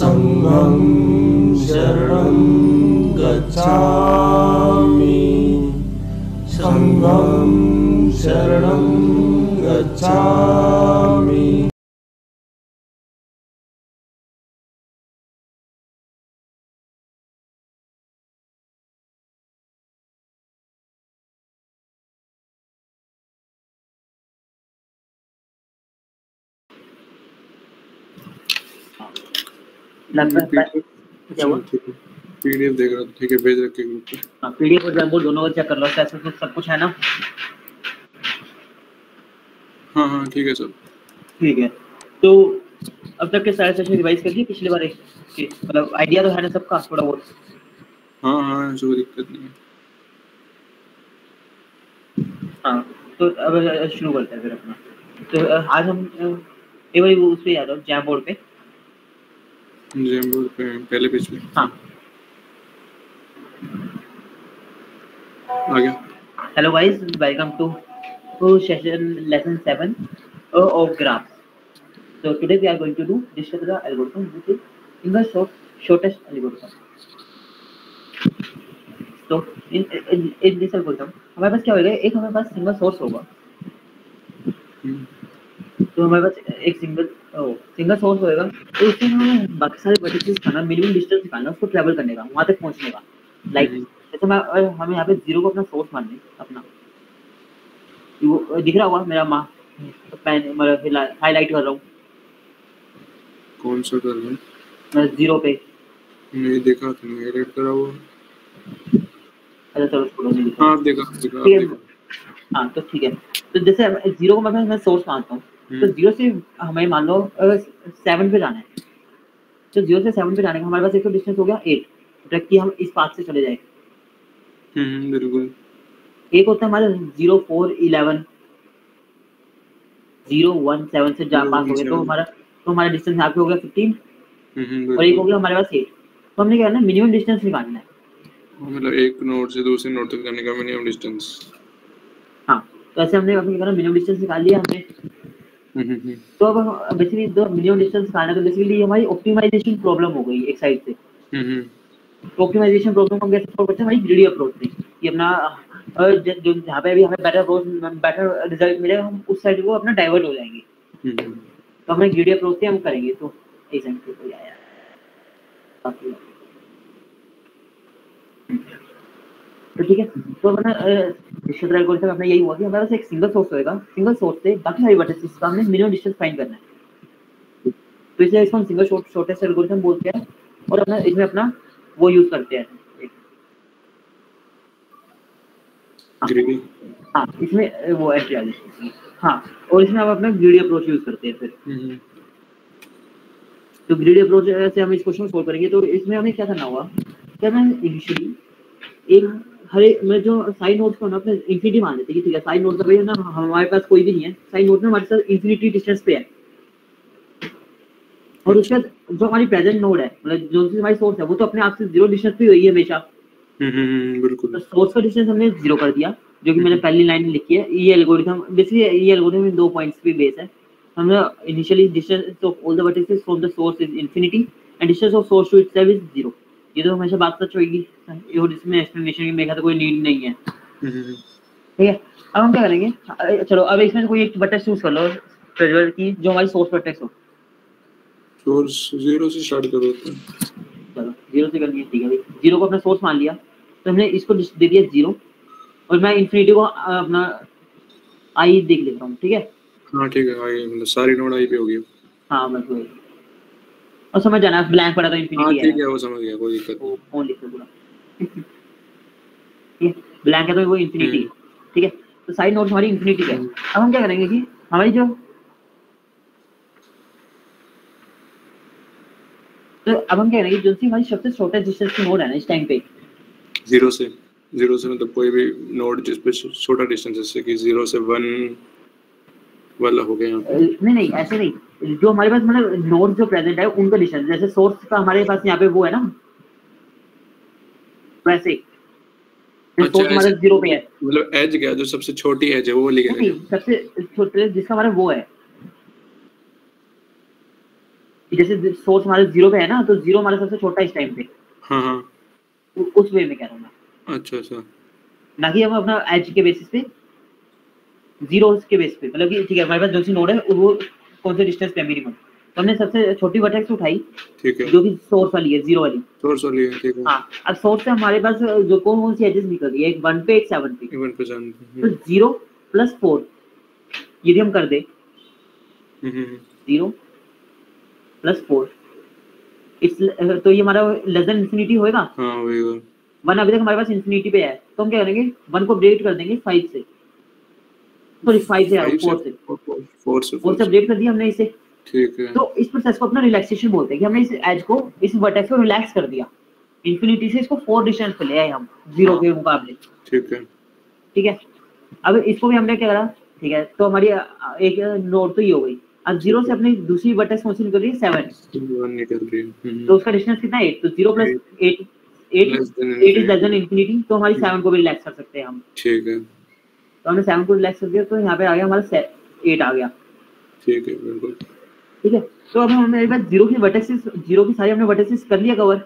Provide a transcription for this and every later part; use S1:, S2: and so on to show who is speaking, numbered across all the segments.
S1: संघं शरणं गच्छामि संघं शरणं गच्छामि।
S2: क्या हुआ?
S3: पीडीएफ देख रहा था। ठीक है, भेज रखे ग्रुप पे।
S2: हाँ, पीडीएफ और जैम्बोर्ड दोनों को चेक कर लो, इसमें सब कुछ है ना?
S3: हाँ हाँ ठीक है सब।
S2: ठीक है, तो अब तक के सारे सेशन रिवाइज कर लिए पिछले बार के, मतलब आइडिया तो है ना सबका थोड़ा बहुत?
S3: हाँ हाँ कोई दिक्कत नहीं है।
S2: हाँ, तो अब शुरू करते हैं फिर अपना। तो आज हम एक बार उस पे आ जाओ, जैम्बोर्ड पे।
S3: जैम्बोर्ड पे पहले पेज पे।
S2: हाँ
S3: आ गया।
S2: Hello guys, welcome to session lesson 7 of graphs. So today we are going to do discuss the algorithm which is single shortest algorithm. तो in this algorithm हमारे पास क्या होगा, एक हमारे पास सिंगल सोर्स होगा। तो हमारे पास एक सिंगल सोर्स होगा, तो उससे हमें बाकी सारे वर्टिसेस का ना मिनिमम डिस्टेंस निकालना, उसको ट्रैवल करने का, वहां तक पहुंचने का। लाइक जैसे हमें यहाँ पे 0 को अपना सोर्स मान लें अपना, वो दिख रहा होगा मेरा पेन मतलब हाईलाइट कर रहा हूँ।
S3: कौन सा कर रहा हूँ?
S2: मैं 0 पे
S3: नहीं देखा, तुमने हाईलाइट करा हुआ।
S2: अच्छा चलो छोड़ो, नहीं दिखा।
S3: हाँ देखा।
S2: हाँ तो ठीक है, तो जैसे 0 को मैं सोर्स मानता हूँ, तो 0 से हमें मान लो 7 पे जाना है। तो 0 से 7 पे जाने का हमारे पास एक तो डिस्टेंस हो गया 8, जब कि हम इस पाथ से चले जाए।
S3: बिल्कुल।
S2: एक होता है हमारा 0 4 11 0 1 7 से जा पास हो गए, तो हमारा डिस्टेंस यहाँ पे हो गया 15। और एक हो गया हमारे पास 8। तो हमने क्या करना है, मिनिमम डिस्टेंस निकालना है,
S3: मतलब एक नोड से दूसरे नोड तक जाने का मिनिमम डिस्टेंस।
S2: हाँ, तो ऐसे हमने अपने क्या मिनिमम डिस्टेंस निकाल लिया हमने। तो अब बेसिकली जो मिनिमम डिस्टेंस निकालना, तो बेसिकली हमारी ऑप्टिमाइजेशन प्रॉब्लम हो गई एक साइड से। ऑप्टिमाइजेशन प्रॉब्लम हम कैसे सॉल्व करते हैं, हमारी ग्रीडी अप्रोच से, कि अपना जो जहाँ पे भी हमें बेटर रिजल्ट मिलेगा, हम उस साइड को अपना डाइवर्ट हो जाएंगे। तो हमें ग्रीडी अप्रोच से हम करेंगे, तो इस साइड पे कोई आया तो ठीक है। तो अपना डिस्टेंस एल्गोरिथम अपना यही हुआ कि हमारे पास एक सिंगल सोर्स होगा, सिंगल सोर्स से बाकी सारी वर्टिसेस का हमने मिनिमम डिस्टेंस फाइंड करना है। तो इसलिए इसको हम सिंगल शॉर्टेस्ट एल्गोरिथम बोलते हैं, और अपना इसमें अपना वो यूज करते हैं
S3: ग्रीडी।
S2: हाँ, इसमें वो एंट्री आ जाती है। हाँ, और इसमें हम अपना ग्रीडी अप्रोच यूज करते हैं फिर। तो ग्रीडी अप्रोच से हम इस क्वेश्चन को सोल्व करेंगे। तो इसमें हमें क्या करना होगा, क्या मैं इनिशियली एक मैं जो साइन नोड्स को ना अपने इंफिनिटी मान लेते हैं कि ठीक है, साइन नोड का भाई ना हमारे पास कोई भी नहीं है, साइन नोड में हमारे साथ इंफिनिटी डिस्टेंस पे है। और उसके बाद जो हमारी प्रेजेंट नोड है, मतलब जो सी हमारी सोर्स है, वो तो अपने आप से 0 डिस्टेंस पे ही है हमेशा।
S3: बिल्कुल।
S2: तो सोर्स का डिस्टेंस हमने 0 कर दिया, जो कि मैंने पहली लाइन में लिखी है। ये एल्गोरिथम बेसिकली ये एल्गोरिथम इन 2 पॉइंट्स पे बेस है। हमने initially distance of all the vertices from the source is infinity and distance of source to itself is 0। ये तो हमेशा बात सच होगी, और इसमें एक्सप्लेनेशन की मेरे तो कोई नीड नहीं है। ठीक है, अब हम क्या करेंगे, चलो अब इसमें कोई एक वर्टेक्स चूज कर लो ट्रेजर की, जो हमारी सोर्स वर्टेक्स हो।
S3: सोर्स 0 से स्टार्ट करो।
S2: चलो 0 से कर लिया, ठीक है भाई। 0 को अपना सोर्स मान लिया, तो हमने इसको दे दिया 0, और मैं इंफिनिटी को अपना आई देख लेता हूँ। ठीक है,
S3: हाँ ठीक है, आई मतलब सारी नोड आई पे होगी।
S2: हाँ बस वही, और समझ जाना ब्लैंक पड़ा तो इंफिनिटी है।
S3: ठीक है, वो समझ गया, कोई दिक्कत नहीं।
S2: फोन लिख दो पूरा। ठीक है, ब्लैंक है तो वो इंफिनिटी। ठीक है, तो साइड नोड हमारी इंफिनिटी है। अब हम क्या करेंगे कि हमारी जो तो अब हम क्या करेंगे, जो सी हमारी सबसे छोटा डिस्टेंस की नोड है ना इस टाइम पे,
S3: 0 से मतलब कोई भी नोड जिस पे छोटा डिस्टेंस, जैसे कि 0 से 1 वाला हो गया।
S2: नहीं ऐसे नहीं, जो हमारे पास मतलब नोड जो प्रेजेंट है उनका डिस्टेंस, जैसे सोर्स का हमारे पास यहाँ पे वो है ना, वैसे सोर्स हमारा 0 पे है।
S3: मतलब एज क्या, जो सबसे छोटी एज है वो लिख रहे हैं।
S2: सबसे छोटे जिसका हमारा वो है, जैसे सोर्स हमारे 0 पे है ना, तो 0 हमारा सबसे छोटा इस टाइम पे,
S3: हाँ हाँ
S2: उस वे में कह रहा हूँ मैं,
S3: अच्छा अच्छा
S2: ना कि हम अपना एज के बेसिस पे, जीरोस के बेस पे, मतलब कि ठीक है हमारे पास जो सी नोड है वो कौन से डिस्टेंस पे मिनिमम, तो हमने सबसे छोटी वर्टेक्स उठाई
S3: ठीक है
S2: जो कि सोर्स वाली है, 0 वाली।
S3: सोर्स वाली है ठीक है
S2: हाँ, अब सोर्स से हमारे पास जो कौन सी एजेस निकल रही है, एक 1 पे एक 7 पे,
S3: इवन पे जानते
S2: तो 0 प्लस 4 यदि हम कर दे, 0 प्लस 4 इस, तो ये हमारा लेस देन इंफिनिटी होएगा।
S3: हाँ होएगा
S2: 1 अभी तक हमारे पास इंफिनिटी पे है, तो हम क्या करेंगे 1 को अपडेट कर देंगे 5 से, सॉरी 5 से
S3: 5 से
S2: 4 से,
S3: 4 से
S2: 4 से अपडेट कर दिया हमने इसे।
S3: ठीक है
S2: तो इस प्रोसेस को अपना रिलैक्सेशन बोलते हैं कि हमने इस एज को, इस वर्टेक्स को रिलैक्स कर दिया, इंफिनिटी से इसको 4 डिस्टेंस पे ले आए हम 0 के मुकाबले।
S3: ठीक है
S2: ठीक है, अब इसको भी हमने क्या करा, ठीक है, तो हमारी एक नोड तो ये हो गई। अब 0 से अपनी दूसरी वर्टेक्स कौन सी निकल रही है, 7,
S3: 1 निकल रही है
S2: तो उसका डिस्टेंस कितना है 8, तो 0 plus 8 8
S3: less than
S2: 8 is less than infinity, तो हमारी 7 को भी रिलैक्स कर सकते हैं हम।
S3: ठीक है
S2: तो हमने 7 को रिलैक्स कर दिया, तो यहाँ पे आ गया हमारा 8 आ गया।
S3: ठीक है बिल्कुल
S2: ठीक है, तो अब हमारे पास 0 की वर्टेक्सेस, 0 की सारी हमने वर्टेक्सेस कर लिया कवर।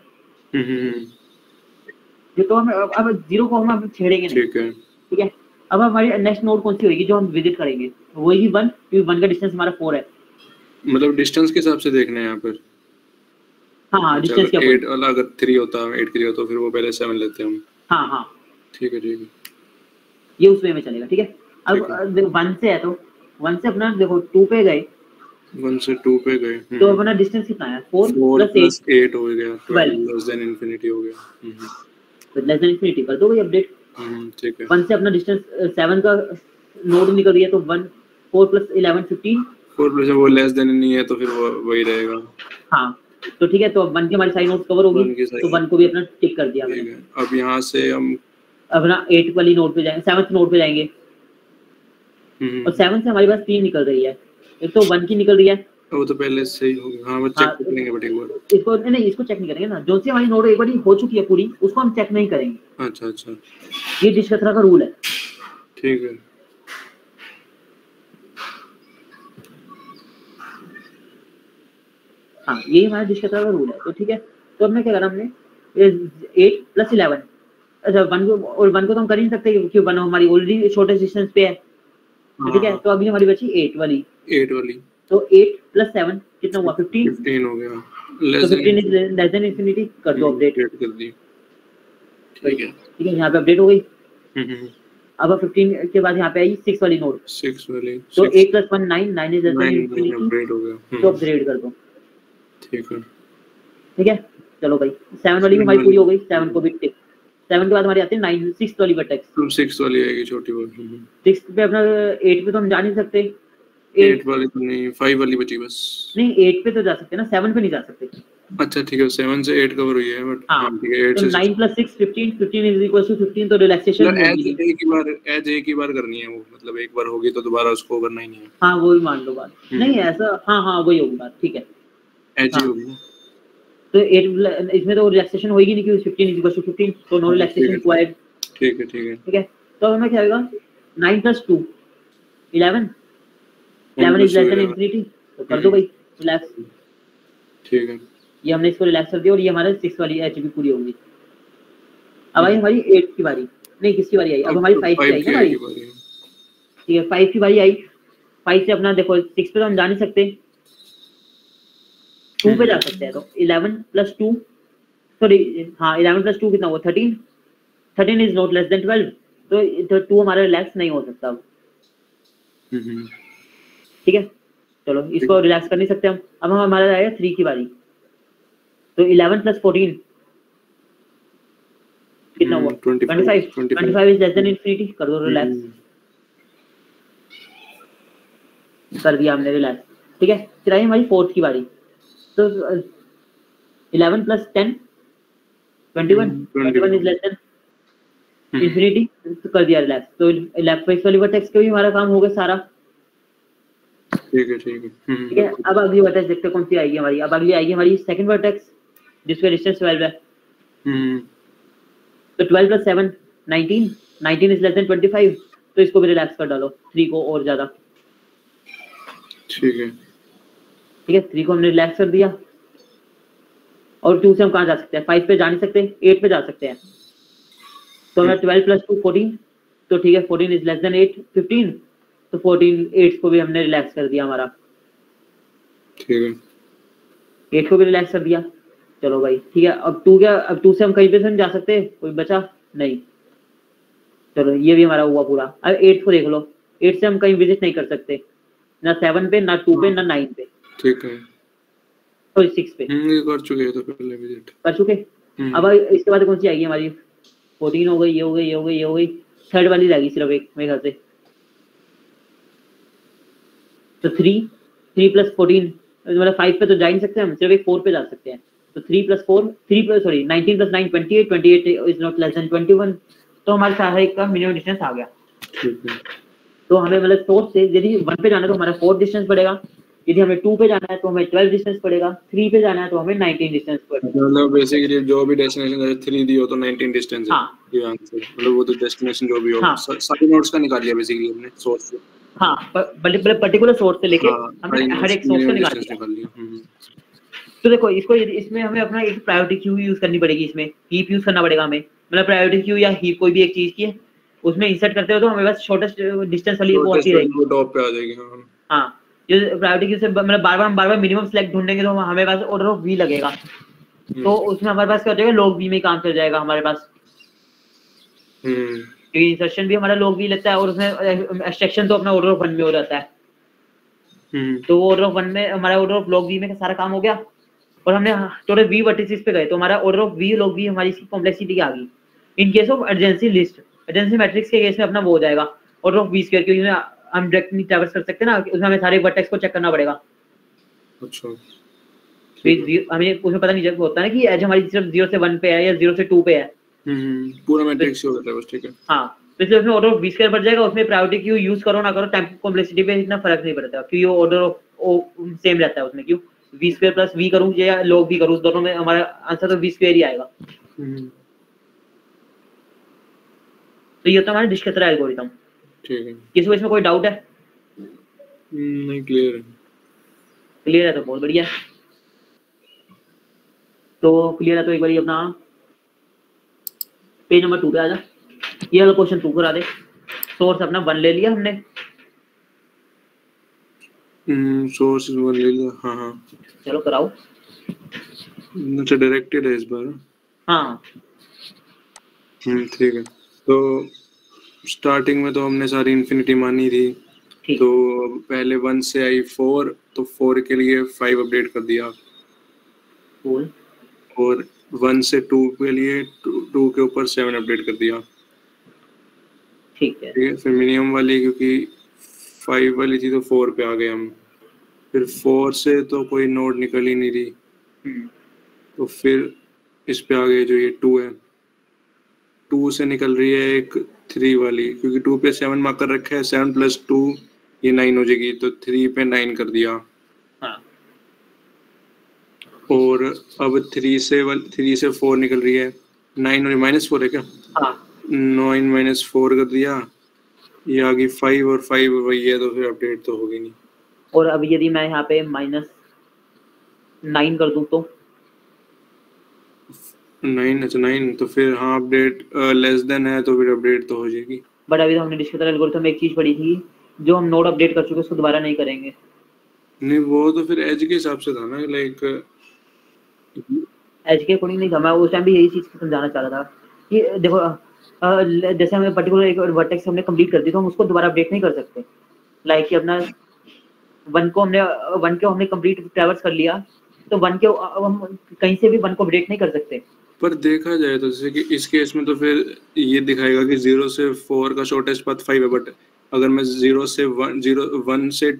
S2: ये तो हम अब 0 को हम अब छेड़ेंगे नहीं।
S3: ठीक है
S2: ठीक है, अब हमारी नेक्स्ट नोड कौन सी होगी जो हम विजिट करेंगे, वही 1, क्योंकि 1 का डिस्टेंस हमारा 4 है।
S3: मतलब डिस्टेंस के हिसाब से देखना है यहाँ पर
S2: हाँ डिस्टेंस के
S3: अगर 8
S2: ऊपर,
S3: वाला अगर 3 होता 8 3 होता तो फिर वो पहले 7 लेते हैं हम
S2: हाँ हाँ
S3: ठीक है
S2: ये उस वे में चलेगा। ठीक है, अब
S3: ठीक है।
S2: देखो 1 से है, तो 1 से अपना देखो 2 पे गए,
S3: 1 से 2 पे गए
S2: तो अपना डिस्टेंस कितना है 4
S3: 4
S2: प्लस 8,
S3: 8 हो गया 12 लेस देन इंफिनिटी हो गया
S2: तो लेस देन इंफिनिटी कर दो भाई अपडेट।
S3: ठीक है
S2: 1 से अपना डिस्टेंस 7 का नोड निकल रही है, तो 1 4 प्लस 11 15,
S3: 4 प्लस वो लेस देन नहीं है तो फिर वो वही रहेगा
S2: हाँ तो ठीक है, तो अब 1 की हमारी सारी नोट्स कवर होगी,
S3: 1 की सारी
S2: तो 1 को भी अपना टिक कर दिया
S3: ठीक
S2: मैंने।
S3: है अब यहाँ से हम
S2: अपना 8 वाली नोड पे जाएंगे, 7th नोड पे जाएंगे, और 7 से हमारे पास 3 निकल रही है, एक तो 1 की निकल रही है,
S3: वो तो पहले से ही हो गया हाँ वो चेक कर लेंगे बट एक बार
S2: इसको नहीं इसको चेक नहीं करेंगे ना, जो सी हमारी नोड एक बार हो चुकी है पूरी, उसको हम चेक नहीं करेंगे,
S3: अच्छा अच्छा
S2: ये डिस्कथरा का रूल है।
S3: ठीक है
S2: हाँ यही हमारा डिस्कथरा का रूल है। तो ठीक है, तो हमने क्या करा, हमने 8 प्लस 11, अच्छा 1 को, और 1 को तो हम कर ही नहीं सकते क्योंकि 1 हमारी ऑलरेडी शॉर्टेस्ट डिस्टेंस पे है। ठीक है, तो अभी हमारी बची 8 वाली,
S3: 8 वाली
S2: तो 8 प्लस 7 कितना हुआ 15,
S3: 15 हो गया
S2: तो
S3: less
S2: 15 is less than infinity, कर दो अपडेट।
S3: कर दी ठीक है
S2: ठीक है, यहाँ पे अपडेट हो गई। अब 15 के बाद यहाँ पे आई 6 वाली नोड,
S3: 6 वाली
S2: तो 8 plus 1 9 9 is less than infinity,
S3: update हो गया
S2: तो अपग्रेड कर दो।
S3: ठीक है
S2: ठीक है, चलो भाई 7 वाली भी हमारी पूरी हो गई, 7 को भी टिक। 7 के बाद हमारी आती है 9 6 वाली वर्टेक्स,
S3: तुम 6 वाली आएगी छोटी वाली
S2: 6 पे अपना 8 पे तो हम जा नहीं सकते,
S3: 8 वाली तो नहीं 5 वाली बची बस
S2: नहीं 8 पे तो जा सकते ना, 7 पे नहीं जा सकते।
S3: अच्छा ठीक है 7 से 8 कवर हुई है बट
S2: हाँ,
S3: हाँ ठीक है 8
S2: तो
S3: से
S2: 9 प्लस 6 15 15 इज इक्वल टू 15, तो रिलैक्सेशन होगी।
S3: एज एक ही बार करनी है वो मतलब एक बार होगी तो दोबारा उसको करना ही नहीं है
S2: हाँ वही मान लो बात, नहीं ऐसा, हाँ हाँ वही होगी बात। ठीक है,
S3: एज ही होगी
S2: तो 8 इसमें तो रिलैक्सेशन होगी नहीं क्योंकि 15 इज इक्वल टू 15, तो नो रिलैक्सेशन रिक्वायर्ड।
S3: ठीक है
S2: ठीक है, तो हमें क्या होगा 9 plus 2 11 11 is less than infinity, तो कर दो भाई रिलैक्स।
S3: ठीक है
S2: ये हमने इसको रिलैक्स कर दिया, और ये हमारे 6 वाली एच भी पूरी होगी। अब आई हमारी 8 की बारी, नहीं किसकी बारी आई, अब हमारी 5 की आई ना बारी। ठीक है 5 की बारी आई, 5 से अपना देखो 6 पे तो हम जा नहीं सकते, 2 पे जा सकते हैं, तो 11 प्लस 2 सॉरी हाँ 11 प्लस 2 कितना हुआ 13, 13 इज नॉट लेस देन 12, तो 2 हमारा रिलैक्स नहीं हो सकता अब। ठीक है, चलो इसको रिलैक्स कर नहीं सकते हम। अब हम हमारा आएगा 3 की बारी, तो 11 प्लस 14 कितना हुआ 25 25 इज लेस देन इंफिनिटी, कर दो रिलैक्स, कर दिया हमने रिलैक्स। ठीक है, फिर आई हमारी 4th की बारी, तो 11 plus 10 21 is less than infinity, तो कर दिया रिलैक्स, तो इलेक्ट्रिक वाली वर्टेक्स का भी हमारा काम हो गया सारा।
S3: ठीक है ठीक है
S2: ठीक है, अब अगली वर्टेक्स देखते हैं कौन सी आएगी हमारी। अब अगली आएगी हमारी सेकंड वर्टेक्स जिसका डिस्टेंस 12 है, तो 12 प्लस 7 19 19 इज लेस देन 25, तो इसको भी रिलैक्स कर डालो 3 को और ज्यादा।
S3: ठीक है
S2: ठीक है 3 को हमने रिलैक्स कर दिया और 2 से हम कहाँ जा सकते हैं, 5 पे जा नहीं सकते, 8 पे जा सकते हैं। तो हमें 12 + 2 14, तो ठीक है 14 इज लेस देन 8 15, तो 14 8 को भी हमने रिलैक्स कर दिया हमारा,
S3: ठीक है
S2: 8 को भी रिलैक्स कर दिया। चलो भाई ठीक है, अब 2 क्या, अब 2 से हम कहीं पे से नहीं जा सकते, कोई बचा नहीं। चलो ये भी हमारा हुआ पूरा। अब 8 को देख लो, 8 से हम कहीं विजिट नहीं कर सकते, ना 7 पे, ना 2 पे, ना 9 पे,
S3: ठीक है
S2: सॉरी 6 पे
S3: ये कर चुके हैं तो पहले विजिट
S2: कर चुके। अब इसके बाद कौन सी आएगी हमारी, 14 हो गई, ये हो गई, ये हो गई, ये हो गई, थर्ड वाली रहेगी सिर्फ एक मेरे ख्याल से। तो 3 + 14 मतलब 5 पे तो जा ही नहीं सकते हम, सिर्फ एक 4 पे जा सकते हैं। तो 3 + 4 sorry 19 + 9 28, 28 is not less than 21, तो हमारे सारे का मिनिमम डिस्टेंस आ गया।
S3: ठीक है
S2: तो हमें मतलब सोर्स से यदि 1 पे जाना है तो हमारा 4 डिस्टेंस पड़ेगा, यदि हमें 2 पे जाना है तो हमें 12 डिस्टेंस पड़ेगा, 3 पे जाना है तो हमें 19 डिस्टेंस पड़ेगा।
S3: मतलब बेसिकली जो भी डेस्टिनेशन है 3 दी हो तो 19 डिस्टेंस है।
S2: हाँ।
S3: ये आंसर मतलब वो तो डेस्टिनेशन जो भी हो
S2: हाँ।
S3: सारे नोट्स का निकाल लिया बेसिकली हमने सोर्स से।
S2: हाँ पर्टिकुलर सोर्स से लेके
S3: हाँ
S2: हमने हर एक सोर्स से निकाल लिया।
S3: निकाल लिया।
S2: तो देखो इसको इसमें हमें अपना एक प्रायोरिटी क्यू यूज करनी पड़ेगी, इसमें हीप यूज करना पड़ेगा हमें, मतलब प्रायोरिटी क्यू या हीप कोई भी एक चीज की है उसमें इंसर्ट करते हो तो हमें बस शॉर्टेस्ट डिस्टेंस वाली वो आती रहेगी,
S3: वो टॉप पे आ जाएगी।
S2: हाँ जो प्रायोरिटी क्यू से मतलब बार-बार मिनिमम सेलेक्ट ढूंढेंगे तो हमें पास ऑर्डर ऑफ वी लगेगा, तो उसमें हमारे पास क्या हो जाएगा, लॉग वी में काम चल जाएगा हमारे पास, क्योंकि इंसर्शन भी हमारा लॉग वी लगता है और उसमें एक्सट्रैक्शन तो अपना ऑर्डर ऑफ 1 में हो जाता है। तो वो ऑर्डर ऑफ 1 में हमारा ऑर्डर ऑफ लॉग वी में सारा काम हो गया और हमने टोटल वी वर्टिसेस पे गए तो हमारा order of V log V हमारी इसकी कॉम्प्लेक्सिटी आ गई। In case of adjacency list, adjacency matrix के केस में अपना वो हो जाएगा ऑर्डर ऑफ वी स्क्वायर, क्योंकि हम डायरेक्ट नहीं ट्रैवर्स कर सकते ना, उसमें हमें सारे वर्टेक्स को चेक करना पड़ेगा।
S3: अच्छा
S2: हमें उसमें पता नहीं होता है ना कि एज हमारी सिर्फ 0 से 1 पे है या 0 से 2 पे है,
S3: पूरा मैट्रिक्स हो जाता है बस। ठीक है
S2: हाँ तो इसलिए उसमें ऑर्डर ऑफ वी स्क्वायर बढ़ जाएगा, उसमें प्रायोरिटी क्यू यूज करो ना करो टाइम कॉम्प्लेक्सिटी पे इतना फर्क नहीं पड़ता क्योंकि वो ऑर्डर ऑफ सेम रहता है उसमें, क्यों वी स्क्वायर प्लस वी करूं या लॉग वी करूं दोनों में हमारा आंसर तो वी स्क्वायर ही आएगा। तो ये होता है हमारा डिस्कसर एल्गोरिथम।
S3: ठीक है
S2: किसी को इसमें कोई डाउट है?
S3: नहीं क्लियर है।
S2: क्लियर है तो बहुत बढ़िया है। तो क्लियर है तो एक बार अपना पेज नंबर 2 पे आ जा, ये वाला क्वेश्चन 2 करा दे। सोर्स अपना 1 ले लिया हमने,
S3: सोर्स 1 ले लिया। हाँ
S2: चलो कराओ।
S3: अच्छा डायरेक्टेड है इस बार।
S2: हाँ
S3: ठीक है तो स्टार्टिंग में तो हमने सारी इन्फिनिटी मानी थी, तो पहले 1 से आई 4, तो 4 के लिए 5 अपडेट कर दिया, और 1 से 2 के लिए 2 के ऊपर 7 अपडेट कर दिया।
S2: ठीक है
S3: फिर मिनिमम वाली क्योंकि 5 वाली थी तो 4 पे आ गए हम, फिर 4 से तो कोई नोड निकल ही नहीं रही, तो फिर इस पे आ गए जो ये 2 है, 2 से निकल रही है एक 3 वाली, क्योंकि 2 पे 7 मार्क कर रखा है, 7 + 2 ये 9 हो जाएगी, तो 3 पे 9 कर दिया।
S2: हाँ।
S3: और अब 3 से 4 निकल रही है, 9 और -4 है क्या?
S2: हाँ
S3: 9 - 4 कर दिया, ये आ गई 5 और 5 वही है, तो फिर अपडेट तो होगी नहीं।
S2: और अब यदि मैं यहाँ पे -9 कर दूं तो
S3: 9 अच्छा 9, तो फिर हाँ अपडेट लेस देन है तो फिर अपडेट तो हो जाएगी।
S2: बट अभी तो हमने डिस्कस एल्गोरिथम में एक चीज पढ़ी थी, जो हम नोड अपडेट कर चुके उसको दोबारा नहीं करेंगे।
S3: नहीं वो तो फिर एज के हिसाब से था ना, लाइक
S2: एज के अकॉर्डिंग नहीं था, मैं उस टाइम भी यही चीज समझाना चाह रहा था कि देखो जैसे हमें पर्टिकुलर एक वर्टेक्स हमने कंप्लीट कर दी तो हम उसको दोबारा अपडेट नहीं कर सकते, लाइक कि अपना 1 को हमने कंप्लीट ट्रैवर्स कर लिया, तो 1 के हम कहीं से भी 1 को अपडेट नहीं कर सकते।
S3: पर देखा जाए तो जैसे कि इस केस में तो फिर ये दिखाएगा कि 0 से 4 का शॉर्टेस्ट पाथ 5 है, बट अगर मैं 1 से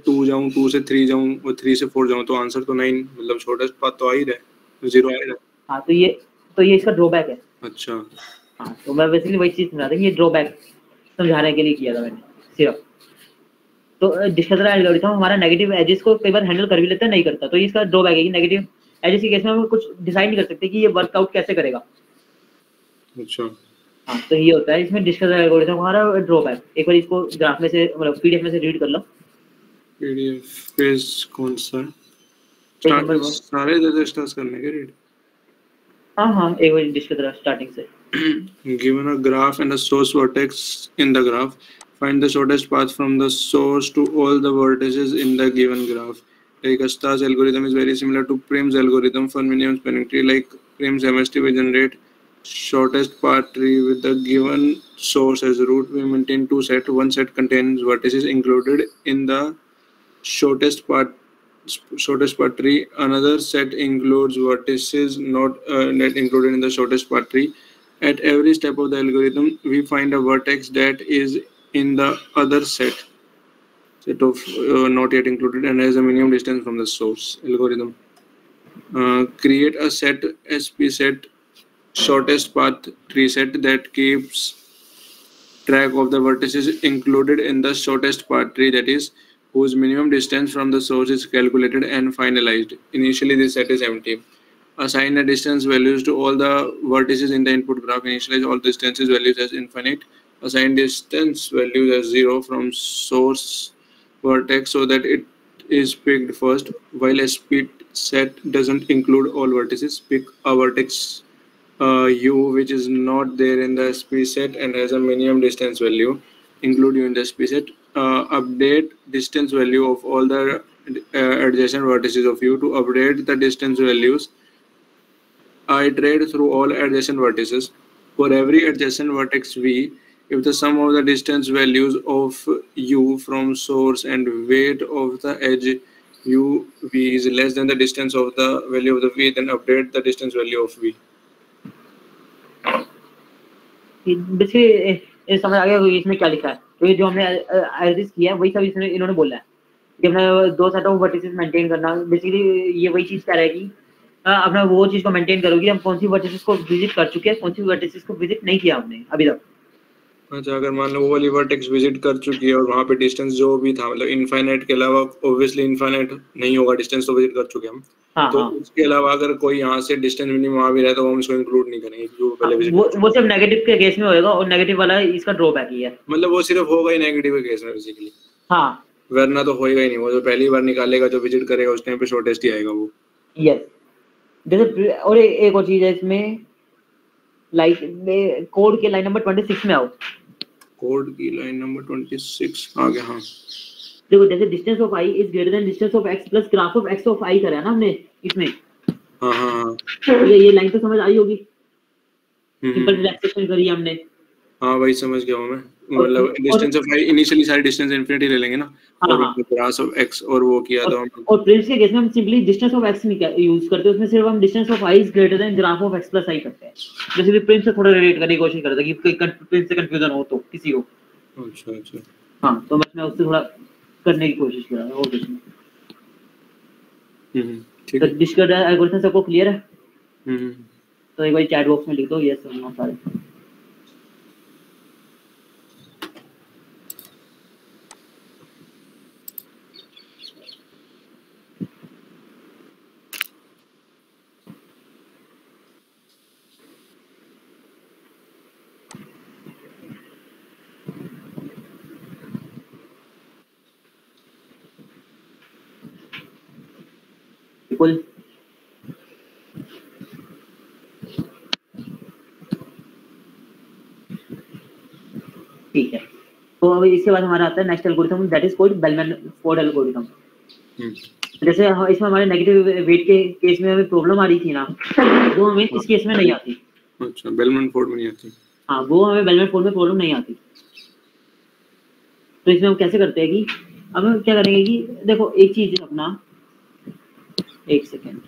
S3: 2 जाऊं, 2 से 3 जाऊं और 3 से 4 जाऊं तो आंसर तो 9, मतलब शॉर्टेस्ट पाथ तो आ ही रहा है, 0 आ ही रहा है।
S2: हाँ तो ये इसका ड्रॉबैक है।
S3: अच्छा
S2: हाँ तो मैं बेसिकली वही चीज समझा था कि ये ड्रॉबैक समझाने के लिए किया था मैंने सिर्फ। तो डिस्कसर एल्गोरिथम हमारा नेगेटिव एजेस को कई बार हैंडल कर भी लेता है, नहीं करता, तो इसका ड्रॉबैक है कि नेगेटिव एजेस के केस में हम कुछ डिसाइड नहीं कर सकते कि ये वर्कआउट कैसे करेगा।
S3: अच्छा
S2: हाँ तो ये होता है इसमें डिस्कसर एल्गोरिथम हमारा ड्रॉबैक। एक बार इसको ग्राफ में से मतलब पीडीएफ में से रीड कर लो।
S3: पीडीएफ पेज कौन सा है?
S2: नंबर वो
S3: सारे रजिस्टर्स करने के रीड
S2: हाँ एक बार डिस्कस करा स्टार्टिंग से।
S3: given a graph and a source vertex in the graph, find the shortest path from the source to all the vertices in the given graph. Like Asta's algorithm is very similar to Prim's algorithm for minimum spanning tree. Like Prim's MST, we generate shortest path tree with the given source as root. We maintain two sets. One set contains vertices included in the shortest path tree. Another set includes vertices not included in the shortest path tree. At every step of the algorithm, we find a vertex that is in the other set of not yet included and has a minimum distance from the source. Algorithm create a set SP set shortest path tree set that keeps track of the vertices included in the shortest path tree, that is, whose minimum distance from the source is calculated and finalized. Initially, this set is empty. Assign a distance values to all the vertices in the input graph. Initialize all distances values as infinite. Assign distance values as 0 from source vertex so that it is picked first. While a split set doesn't include all vertices, pick a vertex u which is not there in the SP set and has a minimum distance value. Include u in the SP set. Update distance value of all the adjacent vertices of u. To update the distance values, iterate through all adjacent vertices. For every adjacent vertex v, if the sum of the distance values of u from source and weight of the edge u v is less than the distance of the value of the v, then update the distance value of v.
S2: Basically समझ आ गया कि इसमें क्या लिखा है। तो ये जो हमने एडिट किया है वही सब इसमें इन्होंने बोला है कि अपना दो सेट ऑफ वर्टिसेस मेंटेन करना। बेसिकली ये वही चीज कह रहा है कि अपना वो चीज को मेंटेन करोगे हम कौन सी वर्टिसेस को विजिट कर चुके हैं, कौन सी वर्टिसेस को विजिट नहीं किया हमने अभी तक।
S3: अच्छा, अगर मान लो वो वाली वर्टेक्स विजिट कर चुकी है और वहां पे डिस्टेंस जो भी था मतलब इनफाइनाइट के अलावा ऑब्वियसली इनफाइनाइट नहीं होगा, डिस्टेंस तो विजिट कर चुके हम। तो उसके अलावा अगर कोई यहाँ से डिस्टेंस मिनिमम आ भी रहा है तो हम इसको इंक्लूड नहीं करेंगे जो पहले विजिट
S2: वो सिर्फ नेगेटिव के केस में होएगा और नेगेटिव वाला इसका ड्रॉबैक ही है।
S3: मतलब वो सिर्फ होगा ही नेगेटिव के केस में बेसिकली।
S2: हाँ,
S3: वरना तो होएगा ही नहीं। वो जो पहली बार निकालेगा जो विजिट करेगा उस टाइम पे शॉर्टेस्ट ही आएगा वो।
S2: यस, जैसे और एक और चीज है इसमें, लाइक कोड के लाइन नंबर 26 में आओ।
S3: कोड की लाइन नंबर 26 आ गया। हाँ
S2: देखो, जैसे distance of i is greater than distance of x plus graph of x of i करा है ना हमने इसमें।
S3: हाँ
S2: ये लाइन तो समझ आई होगी, सिंपल रिलैक्सेशन करी हमने।
S3: हाँ वही समझ गया हूँ मैं। मतलब डिस्टेंस ऑफ i इनिशियली सारी डिस्टेंस इनफिनिटी ले लेंगे ना, और ग्राफ ऑफ x और वो किया तो हम। और
S2: प्रिंस के केस में हम सिंपली डिस्टेंस ऑफ x नहीं यूज करते, उसमें सिर्फ हम distance of i is greater than graph of x plus i करते हैं। जैसे कि प्रिंस से थोड़ा रिलेट करने की कोशिश करता है कि प्रिंस से कंफ्यूजन हो तो किसी को।
S3: अच्छा
S2: हाँ, तो मैं उससे थोड़ा करने की कोशिश कर रहा हूँ और कुछ नहीं।
S3: ठीक
S2: है। तो डिस्कस एल्गोरिथम सबको क्लियर है? तो एक बार चैट बॉक्स में लिख दो यस और नो सारे। बिल्कुल ठीक है। तो अभी इसके बाद हमारा आता है next algorithm, that is called bellman-Ford algorithm. जैसे इसमें हमारे नेगेटिव वेट के केस में हमें प्रॉब्लम आ रही थी ना, वो हमें इस केस में नहीं आती।
S3: अच्छा, बेलमैन-फोर्ड में नहीं आती।
S2: हाँ, वो हमें बेलमैन-फोर्ड में प्रॉब्लम नहीं आती। तो इसमें हम कैसे करते हैं कि अब हम क्या करेंगे कि देखो एक चीज अपना, एक सेकेंड,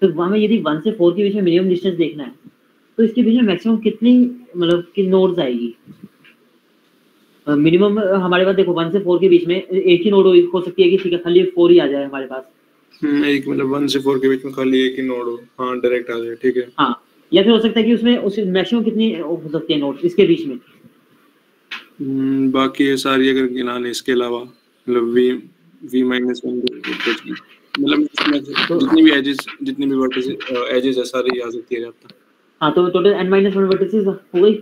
S2: तो हमें यदि 1 से 4 के बीच में मिनिमम डिस्टेंस देखना है तो इसके बीच में मैक्सिमम कितनी मतलब कि नोड्स आएगी? मिनिमम हमारे पास देखो 1 से 4 के बीच में एक ही नोड हो सकती है कि ठीक है खाली 4 ही आ जाए हमारे पास।
S3: एक मतलब 1 से 4 के बीच में खाली एक ही नोड हो, हाँ डायरेक्ट आ जाए, ठीक है।
S2: हाँ, या फिर हो सकता है कि उसमें उस मैक्सिमम कितनी हो सकती है नोड इसके बीच में?
S3: बाकी ये सारी अगर गिना लें इसके अलावा मतलब v-1 मतलब इसमें जितनी भी एजेस जितनी भी वर्टिसेस एजेस है सारी आ सकती है जब तक।
S2: हाँ, तो टोटल n-1 वर्टिसेस हो गई।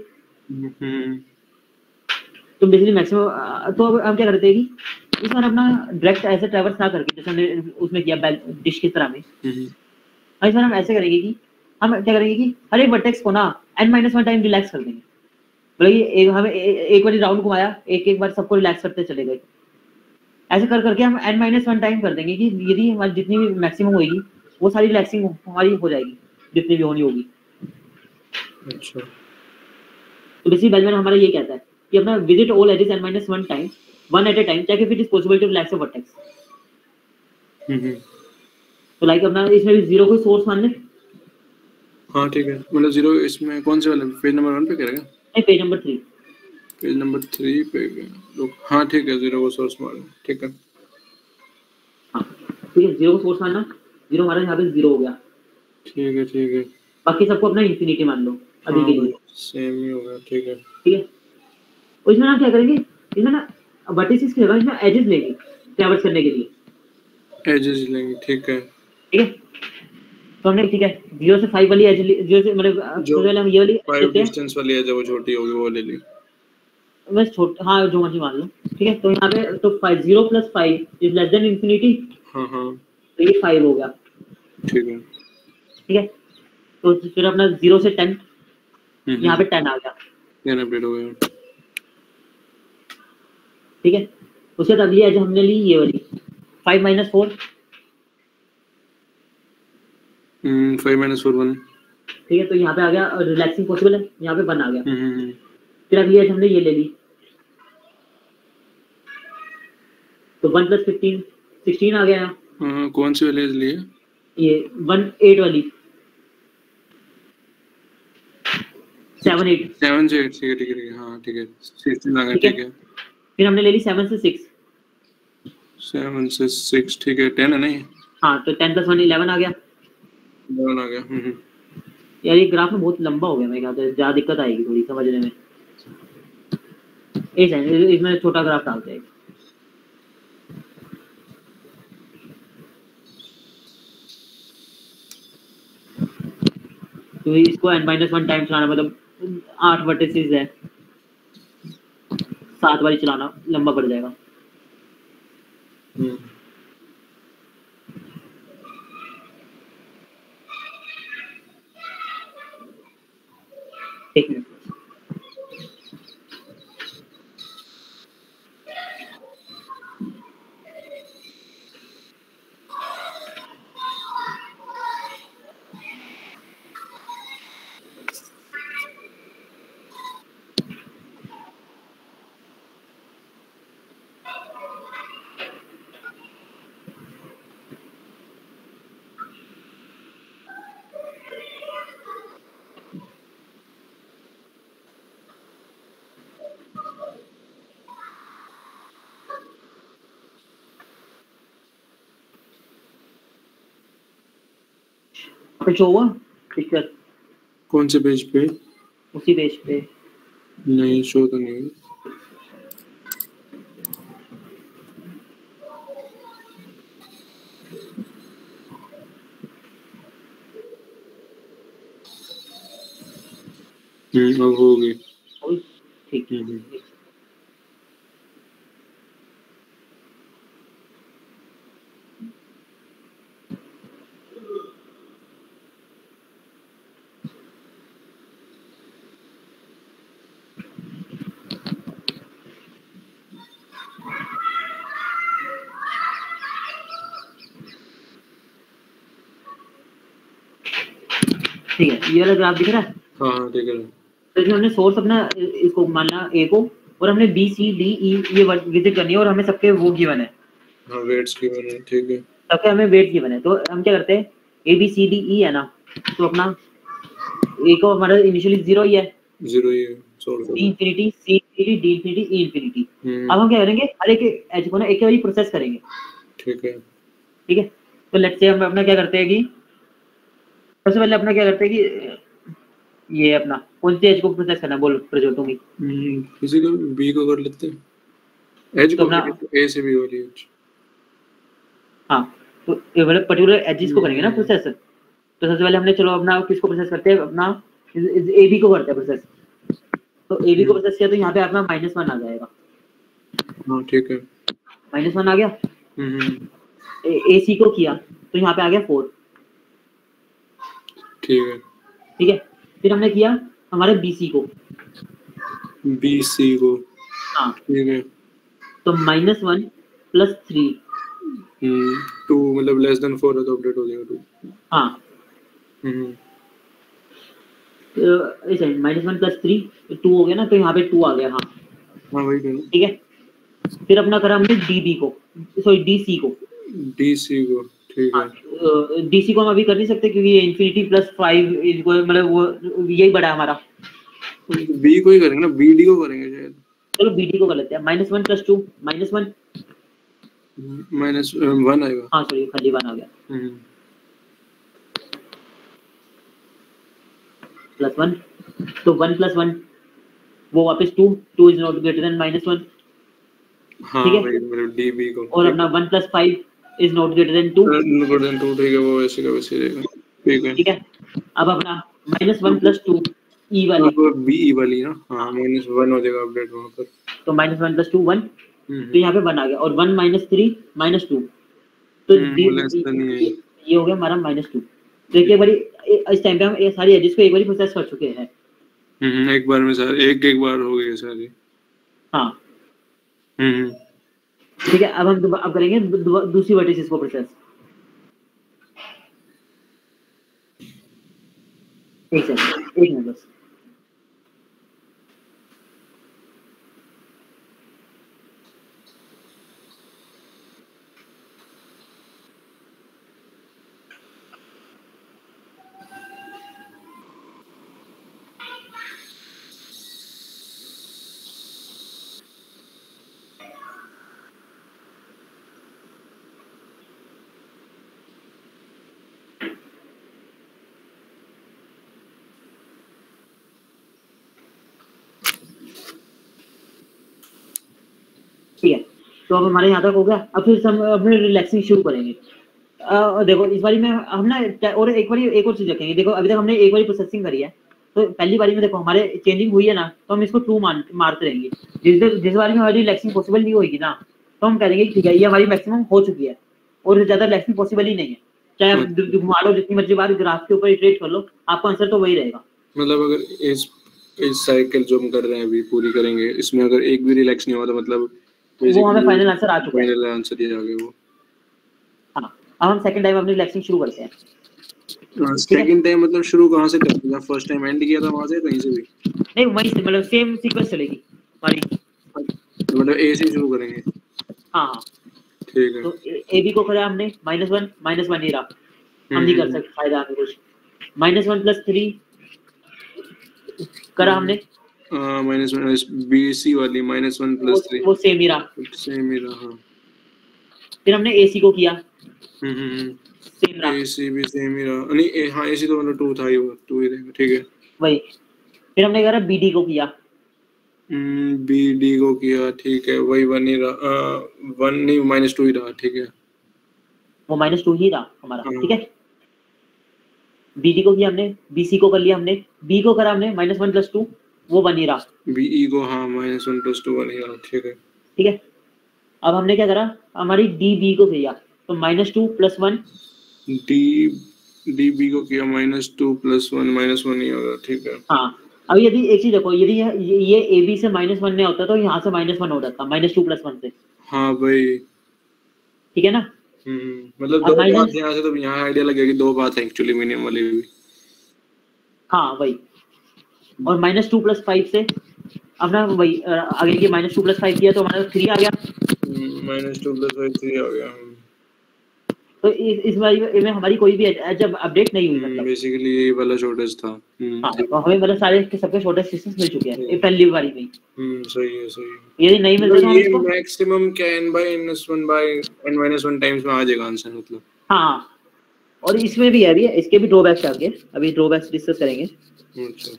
S2: तो बेसिकली मैक्सिमम तो अब हम क्या करते हैं कि इस बार अपना डायरेक्ट ऐसे ट्रैवर्स ना करके जैसे हमने उसमें किया डिश की तरह में, इस बार हम ऐसे करेंगे कि हम क्या करेंगे कि हर एक वर्टेक्स को ना n-1 टाइम रिलैक्स कर देंगे। मतलब ये हमें एक बार राउंड घुमाया, एक बार सबको रिलैक्स करते चले गए। ऐसे कर करके हम n-1 टाइम कर देंगे कि यदि हमारी जितनी भी मैक्सिमम होगी वो सारी रिलैक्सिंग हमारी हो जाएगी जितनी भी होनी होगी।
S3: अच्छा,
S2: तो बेसिकली बेंजामिन हमारा ये कहता है कि अपना visit all edges n-1 time, one at a time, check if it is possible to relax a vertex. तो लाइक अपना इसमें भी 0 को सोर्स मान ले।
S3: हाँ ठीक है, मतलब 0 इसमें कौन से वाले पेज नंबर 1 पे करेगा?
S2: नहीं, पेज नंबर 3।
S3: पेज नंबर 3 पे लोग, हाँ ठीक है, 0 को सोर्स मारो, ठीक है।
S2: हाँ ठीक है, 0 को सोर्स मानना, 0 हमारा यहाँ पे 0 हो गया,
S3: ठीक है
S2: बाकी सबको अपना इंफिनिटी मान लो अभी के लिए।
S3: सेम ही होगा, ठीक है।
S2: और इसमें ना क्या करेंगे, इसमें ना वर्टिसेस की जगह इसमें एजेस लेंगे ट्रैवर्स करने के लिए।
S3: एजेस लेंगे, ठीक है।
S2: तो हमने ठीक है 0 से 5 वाली एज 0 से मतलब
S3: जो
S2: पहले हम ये वाली
S3: 5 डिस्टेंस वाली है, जब वो छोटी होगी वो ले ली।
S2: बस छोटा, हाँ जो मर्जी मान लो, ठीक है। तो यहाँ पे तो 5 0 + 5 इज लेस देन इंफिनिटी।
S3: हाँ
S2: तो ये 5 हो गया, ठीक है। तो फिर अपना 0 से 10 यहाँ पे 10 आ गया,
S3: 10 अपडेट हो गया,
S2: ठीक है। उसके बाद अगली एज हमने ली ये वाली 5 - 4,
S3: 5 - 4 1,
S2: ठीक है। तो यहाँ पे आ गया रिलैक्सिंग पॉसिबल है, यहाँ पे 1 आ गया। फिर अगली एज हमने ये ले ली, तो 1 + 15 16 आ गया।
S3: कौन सी वाली एज ली है?
S2: ये 1 8 वाली 7 8
S3: 7 से 8, ठीक है, हाँ ठीक है, 16 आ गया, ठीक है।
S2: फिर हमने ले ली 7 से 6,
S3: 7 से 6, ठीक है। 10 है नहीं? हाँ,
S2: तो 10 + 1 11 आ गया,
S3: 11 आ गया।
S2: यार ये ग्राफ में बहुत लंबा हो गया, मेरे ख्याल से ज़्यादा दिक्कत आएगी थोड़ी समझने में। इसमें छोटा ग्राफ डालते हैं। तो इसको n-1 टाइम चलाना मतलब 8 वर्टिसेस है, 7 बारी चलाना लंबा पड़ जाएगा। एक मिनट, शो हुआ पिक्चर?
S3: कौन से पेज पे?
S2: उसी पेज पे।
S3: नहीं, शो तो नहीं है। अब होगी,
S2: ठीक है। ठीक है, ये वाला ग्राफ दिख रहा है?
S3: हाँ ठीक है।
S2: तो इसमें हमने सोर्स अपना इसको मानना ए को, और हमने बी सी डी ई ये विजिट करनी है, और हमें सबके वो गिवन है।
S3: हाँ, वेट्स गिवन है, ठीक है।
S2: सबके हमें वेट गिवन है। तो हम क्या करते हैं, ए बी सी डी ई है ना, तो अपना ए को हमारा इनिशियली 0 ही है,
S3: 0 ही है, सॉल्व
S2: डी
S3: कर
S2: इंफिनिटी, सी इंफिनिटी, डी इंफिनिटी, ई इंफिनिटी।
S3: हम्म,
S2: अब हम क्या करेंगे, हर एक एज को ना एक बारी प्रोसेस करेंगे,
S3: ठीक है।
S2: ठीक है। तो लेट्स से हम अपना क्या करते हैं कि सबसे पहले अपना क्या करते हैं कि ये अपना कौन सी एज को प्रोसेस करना है, बोल प्रज्वल तुम ही।
S3: किसी को बी को कर लेते हैं, एज
S2: तो
S3: को
S2: अपना
S3: ए से बी वाली एज।
S2: हाँ, तो ये वाले पर्टिकुलर एजेस को करेंगे ना प्रोसेस। तो सबसे पहले हमने चलो अपना किसको प्रोसेस करते हैं, अपना ए बी को करते हैं प्रोसेस। तो ए बी को प्रोसेस किया तो यहाँ पे अपना -1 आ जाएगा।
S3: हाँ ठीक है।
S2: -1 आ गया।
S3: हम्म,
S2: ए सी को किया तो यहाँ पे आ गया 4,
S3: ठीक है।
S2: ठीक है। फिर हमने किया हमारे बी सी को,
S3: बी सी को,
S2: हाँ,
S3: ठीक है।
S2: तो -1 + 3,
S3: 2 मतलब लेस देन 4 है तो अपडेट हो जाएगा 2।
S2: हाँ,
S3: हम्म,
S2: ऐसे -1 + 3 2 हो गया ना, तो यहाँ पे 2 आ गया, हाँ,
S3: हाँ वही करो।
S2: ठीक है। फिर अपना करा हमने डी बी को, सॉरी डी सी को,
S3: डी सी को, ठीक है।
S2: डी सी को हम अभी कर नहीं सकते क्योंकि ये इंफिनिटी +5 मतलब वो यही बड़ा है हमारा।
S3: बी को ही करेंगे ना, बी डी को करेंगे शायद।
S2: चलो बी डी को कर लेते हैं। -1 + 2 -1,
S3: -1 आएगा।
S2: हाँ सॉरी खाली 1 आ गया, +1, तो 1 + 1 वो वापस 2, 2 इज नॉट ग्रेटर देन -1,
S3: हाँ
S2: ठीक है।
S3: वही मतलब डी बी को,
S2: और अपना 1 + 5 is not greater than 2,
S3: greater than 2, ठीक है। वो वैसे का वैसे रहेगा, ठीक है।
S2: ठीक है। अब अपना -1 + 2 ई वाली,
S3: वो बी ई वाली ना, हाँ -1 हो जाएगा अपडेट वहाँ पर।
S2: तो -1 + 2 1, तो यहाँ पे 1 आ गया। और 1 - 3 -2, तो ये हो गया हमारा -2। तो एक बारी इस टाइम पे हम ये सारी एजेस को एक बारी प्रोसेस कर चुके हैं।
S3: एक बार में सारे एक बार हो गए सारे।
S2: हाँ, ठीक है। अब हम अब करेंगे दूसरी वर्टिसेस को प्रोसेस। एक मिनट बस। ठीक है, तो अब हमारे यहाँ तक हो गया। अब फिर हम अपने रिलैक्सिंग शुरू करेंगे। देखो इस बारी में हम ना और एक बारी एक और चीज रखेंगे। देखो अभी तक हमने एक बारी प्रोसेसिंग करी है, तो पहली बारी में देखो हमारे चेंजिंग हुई है ना, तो हम इसको 2 मारते रहेंगे। जिस बारी में हमारी रिलैक्सिंग पॉसिबल नहीं होगी ना, तो हम कह देंगे ठीक है ये हमारी मैक्सिमम हो चुकी है और ज्यादा रिलैक्सिंग पॉसिबल ही नहीं है। चाहे आप घुमा लो जितनी मर्जी बार, ग्राफ के ऊपर इटरेट कर लो, आपका आंसर तो वही रहेगा।
S3: मतलब अगर इस साइकिल जो हम कर रहे हैं अभी पूरी करेंगे, इसमें अगर एक भी रिलैक्स नहीं हुआ तो मतलब
S2: वो हमें फाइनल आंसर आ चुका है।
S3: फाइनल आंसर ये आ गया वो।
S2: हाँ, अब हम सेकंड टाइम अपनी रिलैक्सिंग शुरू करते हैं।
S3: सेकंड टाइम मतलब शुरू कहाँ से करते हैं? फर्स्ट टाइम एंड किया था वहां से, कहीं से भी
S2: नहीं, वहीं से मतलब सेम सीक्वेंस चलेगी हमारी,
S3: मतलब ए से शुरू करेंगे।
S2: हाँ हाँ,
S3: ठीक है।
S2: तो ए बी को करा हमने -1 ही रहा, हम नहीं कर सकते, फायदा हमें कुछ। -1 + 3 करा हमने,
S3: -1 बी सी वाली -1 + 3
S2: वो सेम ही रहा।
S3: सेम ही रहा।
S2: फिर हमने ए सी को किया, सेम रहा,
S3: ए सी भी सेम ही रहा। नहीं हाँ, ए सी तो मतलब 2 था ही, वो 2 ही रहेगा, ठीक है।
S2: वही। फिर हमने करा बी डी को किया,
S3: बी डी को किया, ठीक है, वही 1 ही रहा। 1 नहीं -2 ही रहा, ठीक है।
S2: वो -2 ही रहा हमारा,
S3: हाँ।
S2: ठीक है। बी डी को किया हमने, बी सी को कर लिया हमने, बी को करा हमने -1 + 2, वो 1 ही रहा।
S3: बी ई को हाँ -1 + 2 1 ही रहा, ठीक है।
S2: ठीक है। अब हमने क्या करा, हमारी डी बी को किया, तो -2 + 1,
S3: डी बी को किया -2 + 1 -1 ही होगा, ठीक है।
S2: हाँ। अब यदि एक चीज देखो, यदि ये ए बी से -1 नहीं होता तो यहाँ से -1 हो जाता, -2 + 1 से,
S3: हाँ भाई,
S2: ठीक है ना।
S3: मतलब दो बात यहाँ से तो यहाँ आइडिया लगेगा कि 2 बात है एक्चुअली मिनिमम वाली भी।
S2: हाँ वही। और -2 + 5 से अपना वही आगे की -2 + 5 किया तो हमारा 3 आ गया।
S3: -2 + 5 3 आ गया।
S2: तो तो इस बारी में हमारी कोई भी एज अपडेट नहीं हुई मतलब।
S3: बेसिकली ये वाला शॉर्टेज था।
S2: हाँ, तो हमें मतलब सारे के सबके शॉर्टेज डिस्टेंस मिल चुके हैं ये पहली बारी में।
S3: सही है।
S2: यदि नहीं मिलते तो हम
S3: ये
S2: इसको
S3: मैक्सिमम क्या n/n-1 टाइम्स में आ जाएगा आंसर मतलब।
S2: हाँ, और इसमें भी है अभी इसके भी ड्रॉबैक्स आगे, अभी ड्रॉबैक्स डिस्कस करेंगे।
S3: अच्छा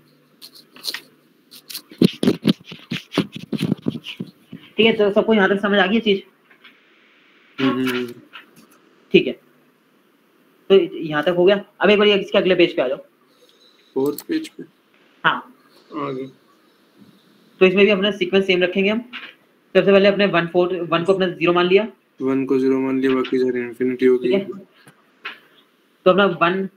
S2: ठीक है, तो सबको यहाँ तक समझ आ गई चीज? ठीक है, तो यहाँ तक हो गया। अब एक बार इसके अगले पेज पे आ जाओ।
S3: 4th पेज पे
S2: हाँ,
S3: आगे।
S2: तो इसमें भी अपना सीक्वेंस सेम रखेंगे हम। सबसे पहले अपने 1 को अपना 0 मान लिया,
S3: 1 को 0 मान लिया, बाकी सारी इंफिनिटी होगी।
S2: ठीक है, तो अपना 1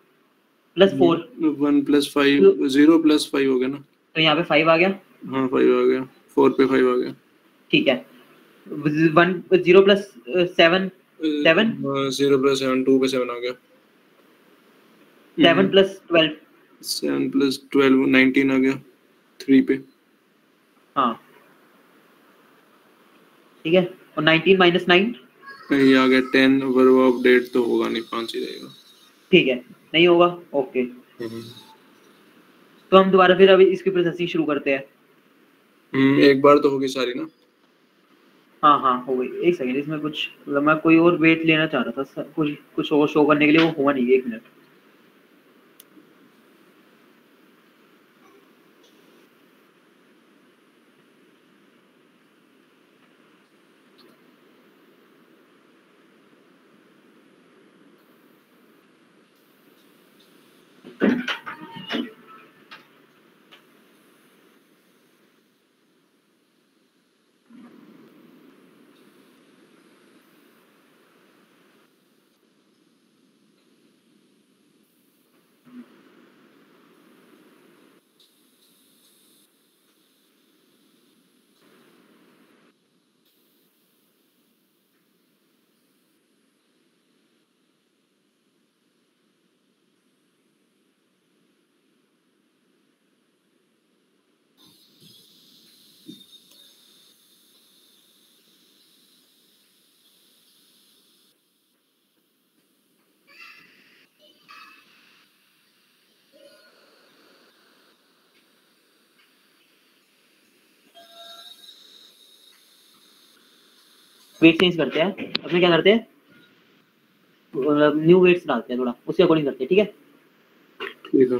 S2: + 4
S3: 1 + 5 0 + 5 हो गया ना।
S2: तो यहाँ पे 5 आ गया।
S3: हाँ 5 आ गया, 4 पे 5 आ गया।
S2: ठीक है, 0 + 7 7
S3: 0 + 7 2 पे 7 आ गया।
S2: 7 + 12
S3: 7 + 12 19 आ गया 3 पे।
S2: हाँ, ठीक है, और 19 - 9
S3: ये आ गया 10 वर्ब ऑफ डेट तो होगा नहीं, 5 ही रहेगा।
S2: ठीक है, नहीं होगा। ओके, तो हम दोबारा फिर अभी इसकी प्रोसेसिंग शुरू करते हैं।
S3: एक बार तो होगी सारी ना।
S2: हाँ हाँ, हो गई। एक सेकंड, इसमें कुछ मतलब मैं कोई और वेट लेना चाह रहा था कुछ और शो करने के लिए, वो हुआ नहीं। 1 मिनट। वेट चेंज करते हैं। अपने क्या करते हैं, मतलब न्यू वेट्स डालते हैं, थोड़ा उसके अकॉर्डिंग करते हैं। ठीक है,
S3: ठीक है।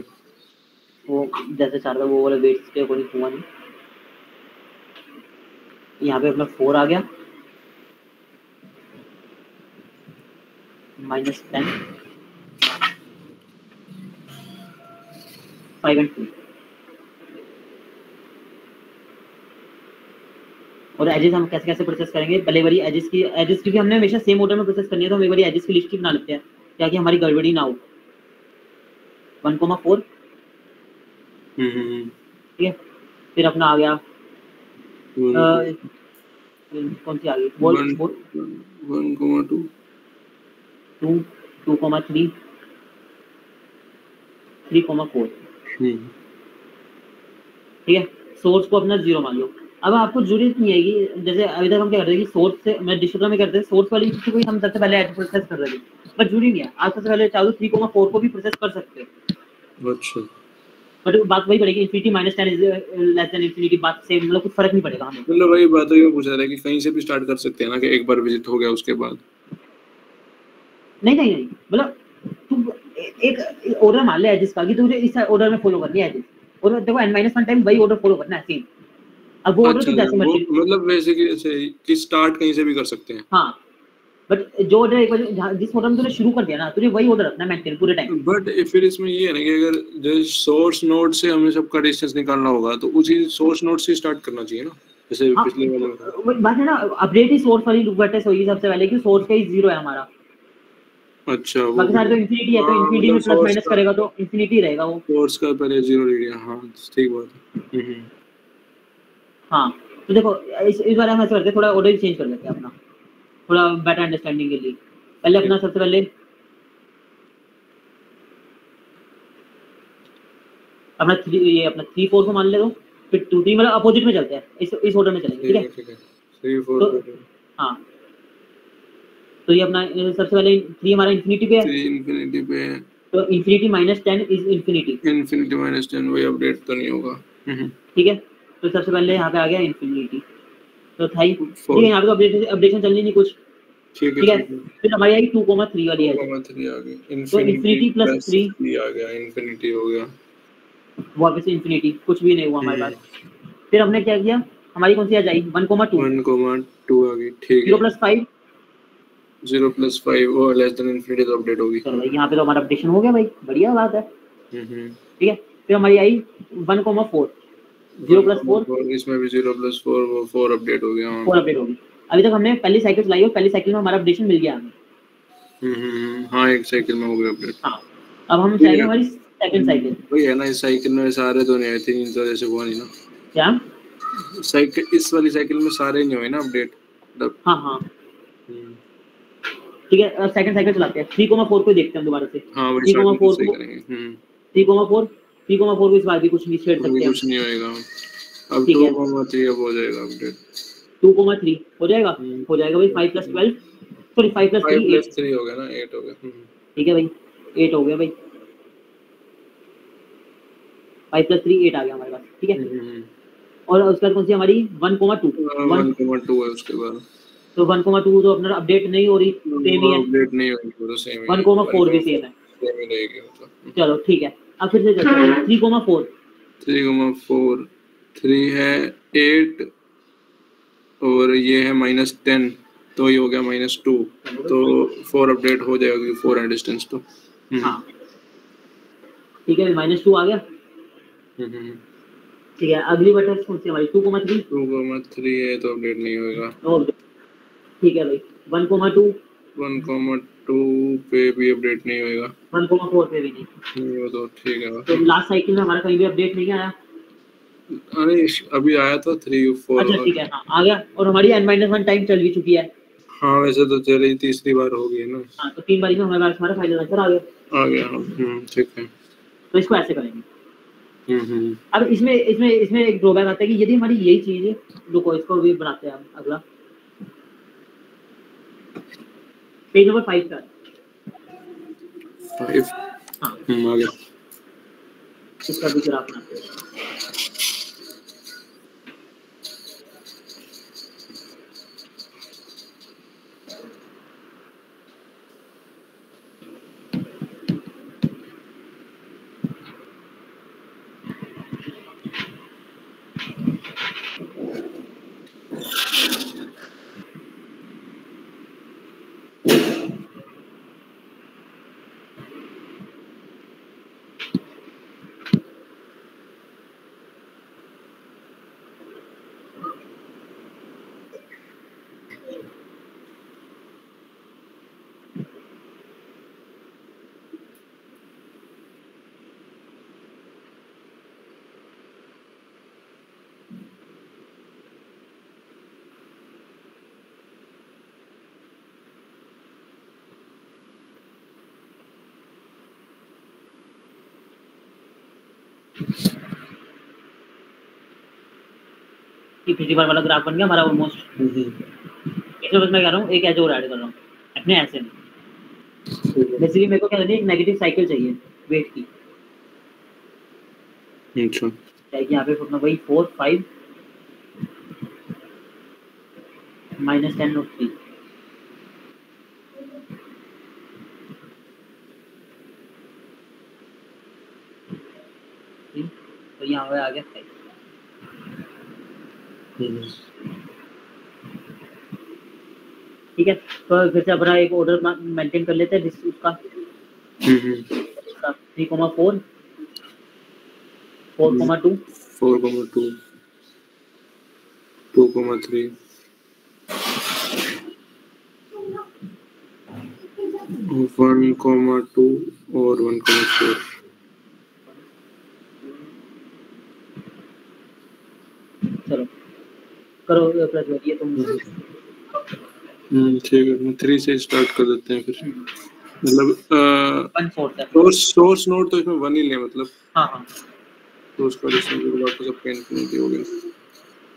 S2: वो जैसे चाह रहा था वो वाला वेट्स के अकॉर्डिंग हुआ नहीं। यहाँ पे अपना 4 आ गया, -10 5 and 2। और एजेस हम कैसे कैसे प्रोसेस करेंगे, पहले बारी एजेस क्योंकि हमने हमेशा सेम ऑर्डर में प्रोसेस करनी है, तो हम एक बारी एजेस की लिस्ट ही बना लेते हैं ताकि हमारी गड़बड़ी ना हो। 1,4 ठीक है, फिर अपना आ गया कौन सी आ गई, 1,2 2,3 3,4 ठीक है। सोर्स को अपना 0 मान लो। अब आपको जरूरत नहीं है कि जैसे अभी तक हम क्या करते थे कि सोर्स से मैं डिस्ट्रीब्यूटर में करते थे, सोर्स वाली चीज को ही हम सबसे पहले ऐड प्रोसेस कर रहे थे, बट जरूरी नहीं है। आप सबसे पहले चाहो तो 3,4 को भी प्रोसेस कर सकते हो।
S3: अच्छा,
S2: बट बात वही पड़ेगी, infinity -10 is less than infinity, बात से मतलब कुछ फर्क नहीं पड़ेगा हमें।
S3: मतलब वही बात है, पूछ रहा था कि कहीं से भी स्टार्ट कर सकते हैं ना, कि एक बार विजिट हो गया उसके बाद।
S2: नहीं, मतलब तुम एक ऑर्डर मान ले एजेस का कि तुझे इस ऑर्डर में फॉलो करनी है एजेस, और देखो n-1 टाइम वही ऑर्डर फॉलो करना है सेम। अब वो ऑर्डर तो जैसे
S3: वो
S2: मर्जी,
S3: मतलब वैसे कि स्टार्ट कहीं से भी कर सकते हैं।
S2: हाँ, बट जो ऑर्डर एक बार जिस ऑर्डर में तूने शुरू कर दिया ना, तुझे वही ऑर्डर रखना है मेंटेन पूरे टाइम।
S3: बट फिर इसमें ये है ना कि अगर जो सोर्स नोड से हमें सबका डिस्टेंस निकालना होगा तो उसी सोर्स नोड से स्टार्ट करना चाहिए ना, जैसे
S2: हाँ,
S3: पिछले वाले में।
S2: वही बात है ना, अपडेट ही सोर्स वाली वर्टेक्स होगी सबसे पहले कि सोर्स का ही 0 है हमारा।
S3: अच्छा, वो
S2: बाकी सारे तो इंफिनिटी है, तो इंफिनिटी
S3: मतलब
S2: में प्लस माइनस करेगा तो इंफिनिटी रहेगा वो।
S3: सोर्स का पहले 0 ले लिया। हाँ ठीक बात है।
S2: हाँ, तो देखो इस बार हम ऐसा करते हैं, थोड़ा ऑर्डर चेंज कर लेते हैं अपना, थोड़ा बेटर अंडरस्टैंडिंग के लिए। पहले अपना सबसे पहले अपना 3 4 को मान ले दो, फिर 2 3, मतलब अपोजिट में चलते हैं, इस ऑर्डर में चलेंगे। ठीक है,
S3: ठीक है 3 4
S2: तो हाँ, तो तो ये अपना सबसे पहले 3 हमारा इंफिनिटी पे है,
S3: 3 इंफिनिटी पे है,
S2: तो infinity minus 10 is infinity,
S3: infinity minus 10 वही अपडेट तो नहीं होगा।
S2: ठीक है। तो सबसे पहले यहाँ पे आ गया इंफिनिटी, तो था ही, ठीक
S3: Four.
S2: है। यहाँ पे तो अपडेशन चलनी नहीं कुछ,
S3: ठीक
S2: ठीक है।
S3: है।
S2: फिर हमारी आई 2,3 वाली है,
S3: 2,3 आ गई,
S2: तो
S3: इंफिनिटी
S2: इंफिनिटी प्लस
S3: प्लस
S2: 3
S3: 3 आ गया, इंफिनिटी हो गया।
S2: वापस से इंफिनिटी, कुछ भी नहीं हुआ हमारे पास। फिर हमने क्या किया, हमारी कौन सी आ जाएगी 1,2,
S3: 1,2 आ गई, ठीक
S2: 0
S3: है।
S2: प्लस 5,
S3: 0 प्लस 5 वो लेस देन इंफिनिटी तो अपडेट होगी।
S2: चलो भाई यहाँ पे तो हमारा अपडेशन हो गया भाई, बढ़िया बात है,
S3: हम्म।
S2: ठीक है। फिर हमारी आई 1,4, 0 प्लस 4,
S3: इसमें भी 0 प्लस 4 वो 4 अपडेट हो गया।
S2: 4 अपडेट होगी। अभी तक हमने पहली साइकिल चलाई और पहली साइकिल में हमारा अपडेशन मिल गया हमें।
S3: हाँ एक साइकिल में हो गया अपडेट।
S2: हाँ, अब हम चाहेंगे हमारी सेकंड साइकिल,
S3: वही है ना, इस साइकिल में सारे तो नहीं आए थे, इन तरह से हुआ नहीं ना
S2: क्या
S3: साइकिल, इस वाली साइकिल में सारे नहीं हुए ना अपडेट मतलब।
S2: हाँ ठीक है। सेकंड साइकिल चलाते हैं, 3,4 को देखते हैं दोबारा से।
S3: हाँ वही
S2: 3,4
S3: को
S2: को
S3: सही करेंगे।
S2: 3,4 को इस बार भी कुछ नहीं छेड़ सकते हम,
S3: कुछ नहीं होएगा। अब
S2: ठीक है।
S3: 2,3 अब हो जाएगा अपडेट,
S2: 2,3 हो जाएगा, हो जाएगा भाई। 5 प्लस 12 सॉरी 5 प्लस 3 8,
S3: 3 हो गया ना, 8 हो गया।
S2: ठीक है भाई, 8 हो गया भाई, 5 प्लस 3 8 आ गया हमारे पास, ठीक है। और उसके बाद कौन सी हमारी 1,2
S3: 1,2 है उसके बाद,
S2: तो 1,2 तो अपना अपडेट नहीं हो रही, सेम ही है।
S3: अपडेट नहीं होगी, पूरा सेम है।
S2: 1,4 भी सेम है,
S3: सेम ही रहेगी मतलब।
S2: चलो ठीक है। अब फिर से चलते हैं 3,4,
S3: 3,4 3 है 8 और ये है -10, तो ये हो गया -2, तो 4 अपडेट हो जाएगा क्योंकि 4 है डिस्टेंस तो।
S2: हाँ ठीक है, -2 आ गया, ठीक है। अगली बटन कौन सी हमारी 2,3
S3: 2,3 है तो अपडेट नहीं होगा,
S2: ठीक है भाई। 1,2
S3: 1,2 पे भी अपडेट नहीं होगा,
S2: 1,4 पे भी नहीं,
S3: वो तो ठीक है।
S2: तो लास्ट साइकिल में हमारा कहीं भी अपडेट नहीं आया।
S3: अरे अभी आया था 3 4।
S2: अच्छा ठीक है, हाँ आ गया। और हमारी n-1 टाइम चल भी चुकी है।
S3: हाँ वैसे तो चली, तीसरी बार हो गई ना।
S2: हाँ, तो 3 बारी में हमारे पास हमारा फाइनल आंसर आ गया।
S3: आ गया, ठीक है।
S2: तो इसको ऐसे करेंगे। अब इसमें इसमें इसमें एक ड्रॉबैक आता है कि यदि हमारी यही चीज है, रुको इसको भी बनाते हैं हम अगला पेज नंबर 5 का
S3: 5।
S2: हाँ
S3: आ गया।
S2: इसका भी ग्राफ बनाते हैं। ये पिछली बार वाला ग्राफ बन गया हमारा ऑलमोस्ट। इसमें बस मैं कह रहा हूँ एक ऐसे और ऐड कर रहा हूँ अपने ऐसे में। बेसिकली मेरे को क्या चाहिए, एक नेगेटिव साइकिल चाहिए वेट की।
S3: अच्छा
S2: चाहिए यहाँ पे अपना वही 4 5 -10 और 3। तो यहाँ पे आ गया 5। ठीक है, तो फिर से अपना एक ऑर्डर मेंटेन कर लेते हैं उसका 3,4 4,2
S3: 4,2 2,3 1,2 और 1,4।
S2: चलो करो प्लस ये तुम।
S3: ठीक है, 3 से स्टार्ट कर देते हैं फिर। मतलब
S2: 1/4
S3: सोर्स नोड तो इसमें 1 ही ले, मतलब
S2: हाँ
S3: तो उसका डिस्टेंस वापस सबका इंफिनिटी हो गया,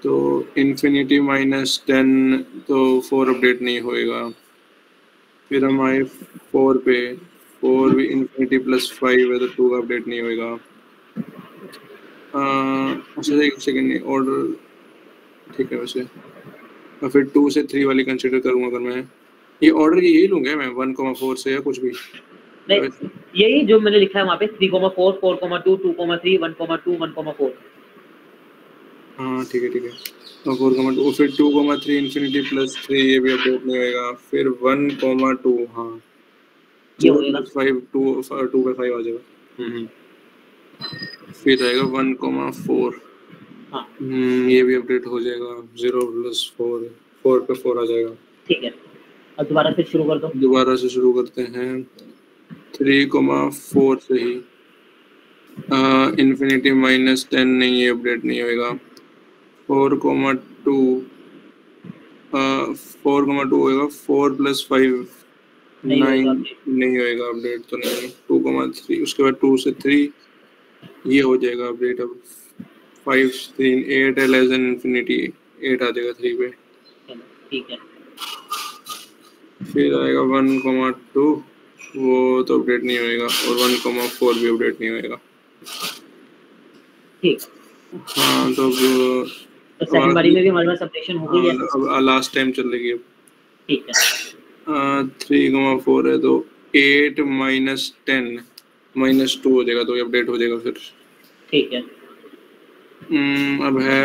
S3: तो इंफिनिटी -10 तो 4 अपडेट नहीं होएगा। फिर हम आए 4 पे, 4 भी इन्फिनिटी प्लस 5 है तो 2 का अपडेट नहीं होएगा। अच्छा एक सेकेंड, नहीं ऑर्डर ठीक है वैसे। और फिर 2 से 3 वाली कंसिडर करूँगा अगर मैं ये ऑर्डर यही लूँगा मैं 1,4 से या कुछ भी
S2: नहीं, यही जो मैंने लिखा है वहाँ पे 3,4, 4,2, 2,3, 1,2, 1,4।
S3: हाँ ठीक है ठीक है। और 4,2 फिर 2,3 इन्फिनिटी प्लस 3 ये भी अपडेट नहीं होएगा। फिर 1,2 हाँ
S2: ये होएगा
S3: 5 2 पे 5 आ जाएगा। फिर आएगा 1,4
S2: हाँ
S3: ये भी अपडेट हो जाएगा 0 + 4 पे 4 आ जाएगा।
S2: ठीक है। अब दोबारा से शुरू कर दो।
S3: दोबारा से शुरू करते हैं 3,4 से ही इन्फिनिटी -10 नहीं ये अपडेट नहीं होएगा। 4,2 4,2 होएगा 4 + 5
S2: नहीं
S3: 9
S2: होएगा
S3: नहीं होएगा अपडेट तो नहीं। 2,3 उसके बाद 2 से 3 ये हो जाएगा अपडेट। अब 5 3 8 है लेस देन इन्फिनिटी 8 आ जाएगा 3 पे।
S2: ठीक है।
S3: फिर आएगा 1,2 वो तो अपडेट नहीं होएगा और 1,4 भी अपडेट नहीं होएगा।
S2: ठीक
S3: हाँ तो
S2: तो सेकंड बारी में भी हमारे पास अपडेशन हो गई है।
S3: अब लास्ट टाइम चल रही है।
S2: ठीक है
S3: 3,4 है तो 8 - 10 -2 हो जाएगा तो ये अपडेट हो जाएगा फिर।
S2: ठीक है
S3: अब है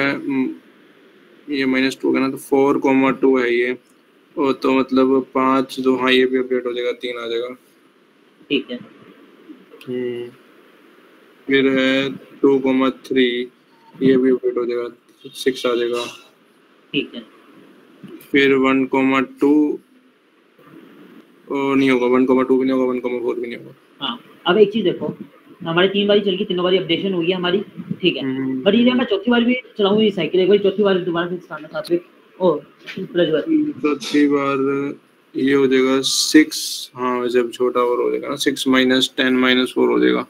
S3: ये -2 का ना तो 4,2 है ये और तो मतलब 5 2 हाँ ये भी अपडेट हो जाएगा 3 आ जाएगा।
S2: ठीक है
S3: फिर है 2,3 ये भी अपडेट हो जाएगा 6 आ जाएगा।
S2: ठीक है
S3: फिर 1,2 नहीं होगा 1,2 भी नहीं होगा 1,4 भी नहीं होगा।
S2: हाँ अब एक चीज देखो हमारी 3 बारी चल गई, तीनों बारी अपडेशन हुई है हमारी। ठीक है बट ये मैं चौथी बार भी चलाऊंगी ये साइकिल, एक बार चौथी बार दोबारा से चलाना साथ में ओ प्लस
S3: चौथी बार ये हो जाएगा 6 हाँ जब छोटा और हो जाएगा ना 6 - 10 - 4 हो जाएगा।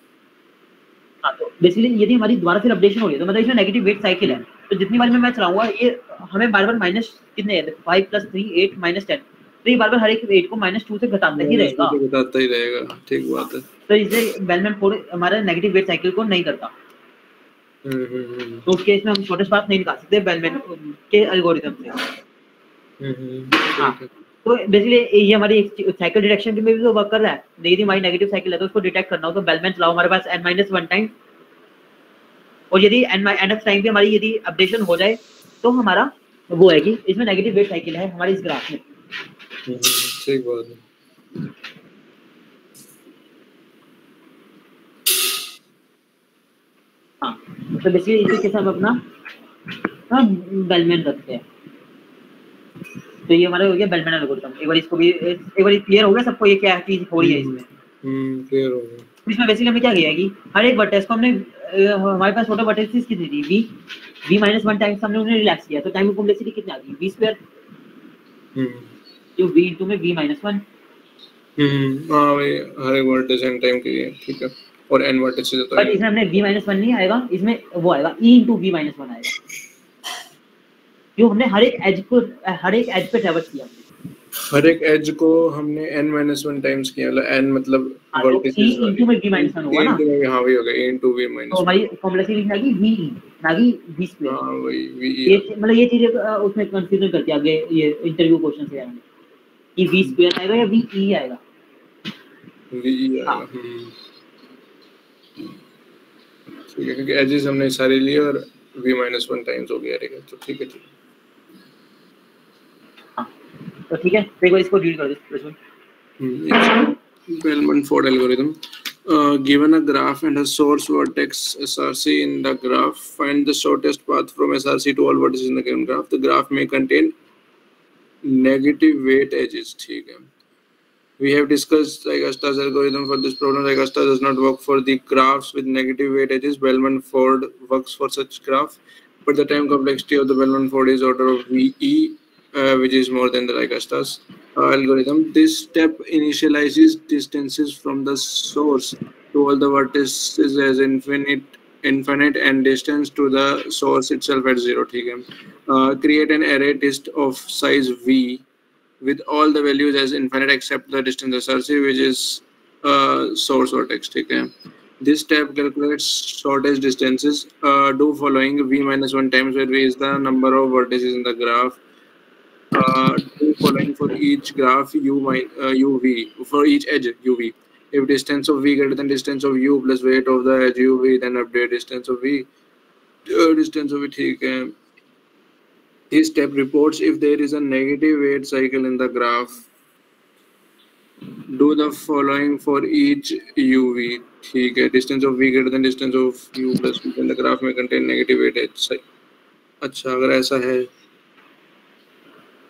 S2: हाँ तो बेसिकली यदि हमारी दोबारा फिर अपडेशन हो रही है तो मतलब इसमें नेगेटिव वेट साइकिल है तो जितनी बार मैं चलाऊंगा ये हमें बार-बार माइनस कितने है 5 + 3 8 - 10 तो ये बार-बार हर एक वेट को -2 से घटाता ही रहेगा।
S3: घटाता ही रहेगा ठीक बात है।
S2: तो इससे बेलमैन कोड हमारा नेगेटिव वेट साइकिल को नहीं करता। तो उस केस में हम शॉर्टेस्ट पाथ नहीं निकाल सकते बेलमैन के एल्गोरिथम से। हाँ तो बेसिकली ये हमारी साइकिल डिटेक्शन के में भी तो वर्क कर रहा है। यदि हमारी नेगेटिव साइकिल है तो उसको डिटेक्ट करना हो तो बेलमैन चलाओ हमारे पास n-1 टाइम और यदि n-x टाइम पे हमारी यदि अपडेशन हो जाए तो हमारा वो है कि इसमें नेगेटिव वेट साइकिल है हमारे इस ग्राफ में।
S3: ठीक बात है।
S2: हाँ तो बेसिकली इसी के साथ हम अपना बेलमैन रखते हैं। तो ये हमारा हो गया बेलमैन एल्गोरिथम। एक बार इसको भी एक बार क्लियर हो गया सबको ये क्या चीज हो रही है इसमें।
S3: क्लियर हो गया।
S2: इसमें बेसिकली हमें क्या किया कि हर एक वर्टेक्स को हमने हमारे पास टोटल वर्टेक्सेस कितनी थी v -1 टाइम्स हमने उन्हें रिलैक्स किया तो टाइम की कॉम्प्लेक्सिटी कितनी आ गई v² जो v into में v -1
S3: हाँ भाई हर एक वर्टेक्स n टाइम के लिए ठीक है और n वर्टेक्सेस होता है।
S2: बट इसमें हमने v -1 नहीं आएगा, इसमें वो आएगा e into v -1 आएगा जो हमने हर एक एज पे ट्रैवर्स किया।
S3: हर एक एज को हमने n-1 टाइम्स किया मतलब n मतलब वर्टिसेस
S2: e into में v -1 होगा ना।
S3: हाँ वही होगा e into v -1
S2: तो हमारी कॉम्प्लेक्सिटी कितनी आ गई ve ना कि v²।
S3: हाँ वही v
S2: ये मतलब ये चीजें उसमें कंफ्यूजन करती है आगे ये इंटरव्यू क्वेश्चन से आएंगे कि v² आएगा या ve आएगा।
S3: v आएगा ठीक है क्योंकि एजेस हमने सारे लिए और v -1 टाइम्स हो गया रहेगा तो ठीक है ठीक है।
S2: तो ठीक है तो एक बार इसको रीड कर दो।
S3: Bellman-Ford algorithm. Given a graph and a source vertex SRC in the graph, find the shortest path from SRC to all vertices in the given graph. The graph may contain negative weight edges. ठीक है। We have discussed Weierstrass algorithm for this problem. Weierstrass does not work for the graphs with negative weight edges. Bellman-Ford works for such graph, but the time complexity of the Bellman-Ford is order of VE, which is more than the Weierstrass algorithm. This step initializes distances from the source to all the vertices as infinite and distance to the source itself at 0. ठीक है। Create an array list of size V with all the values as infinite except the distance recursive, which is source vertex. ठीक है. This step calculates shortest distances. Do following v minus 1 times, where v is the number of vertices in the graph. Do following for each graph uv, for each edge uv. If distance of v greater than distance of u plus weight of the edge uv, then update distance of v. Distance of it. ठीक है. This step reports if there is a negative weight cycle in the graph. Do the following for each uv. ठीक है. Distance of v greater than distance of u plus v, then the graph may contain negative weight edge cycle. अच्छा, अगर ऐसा है,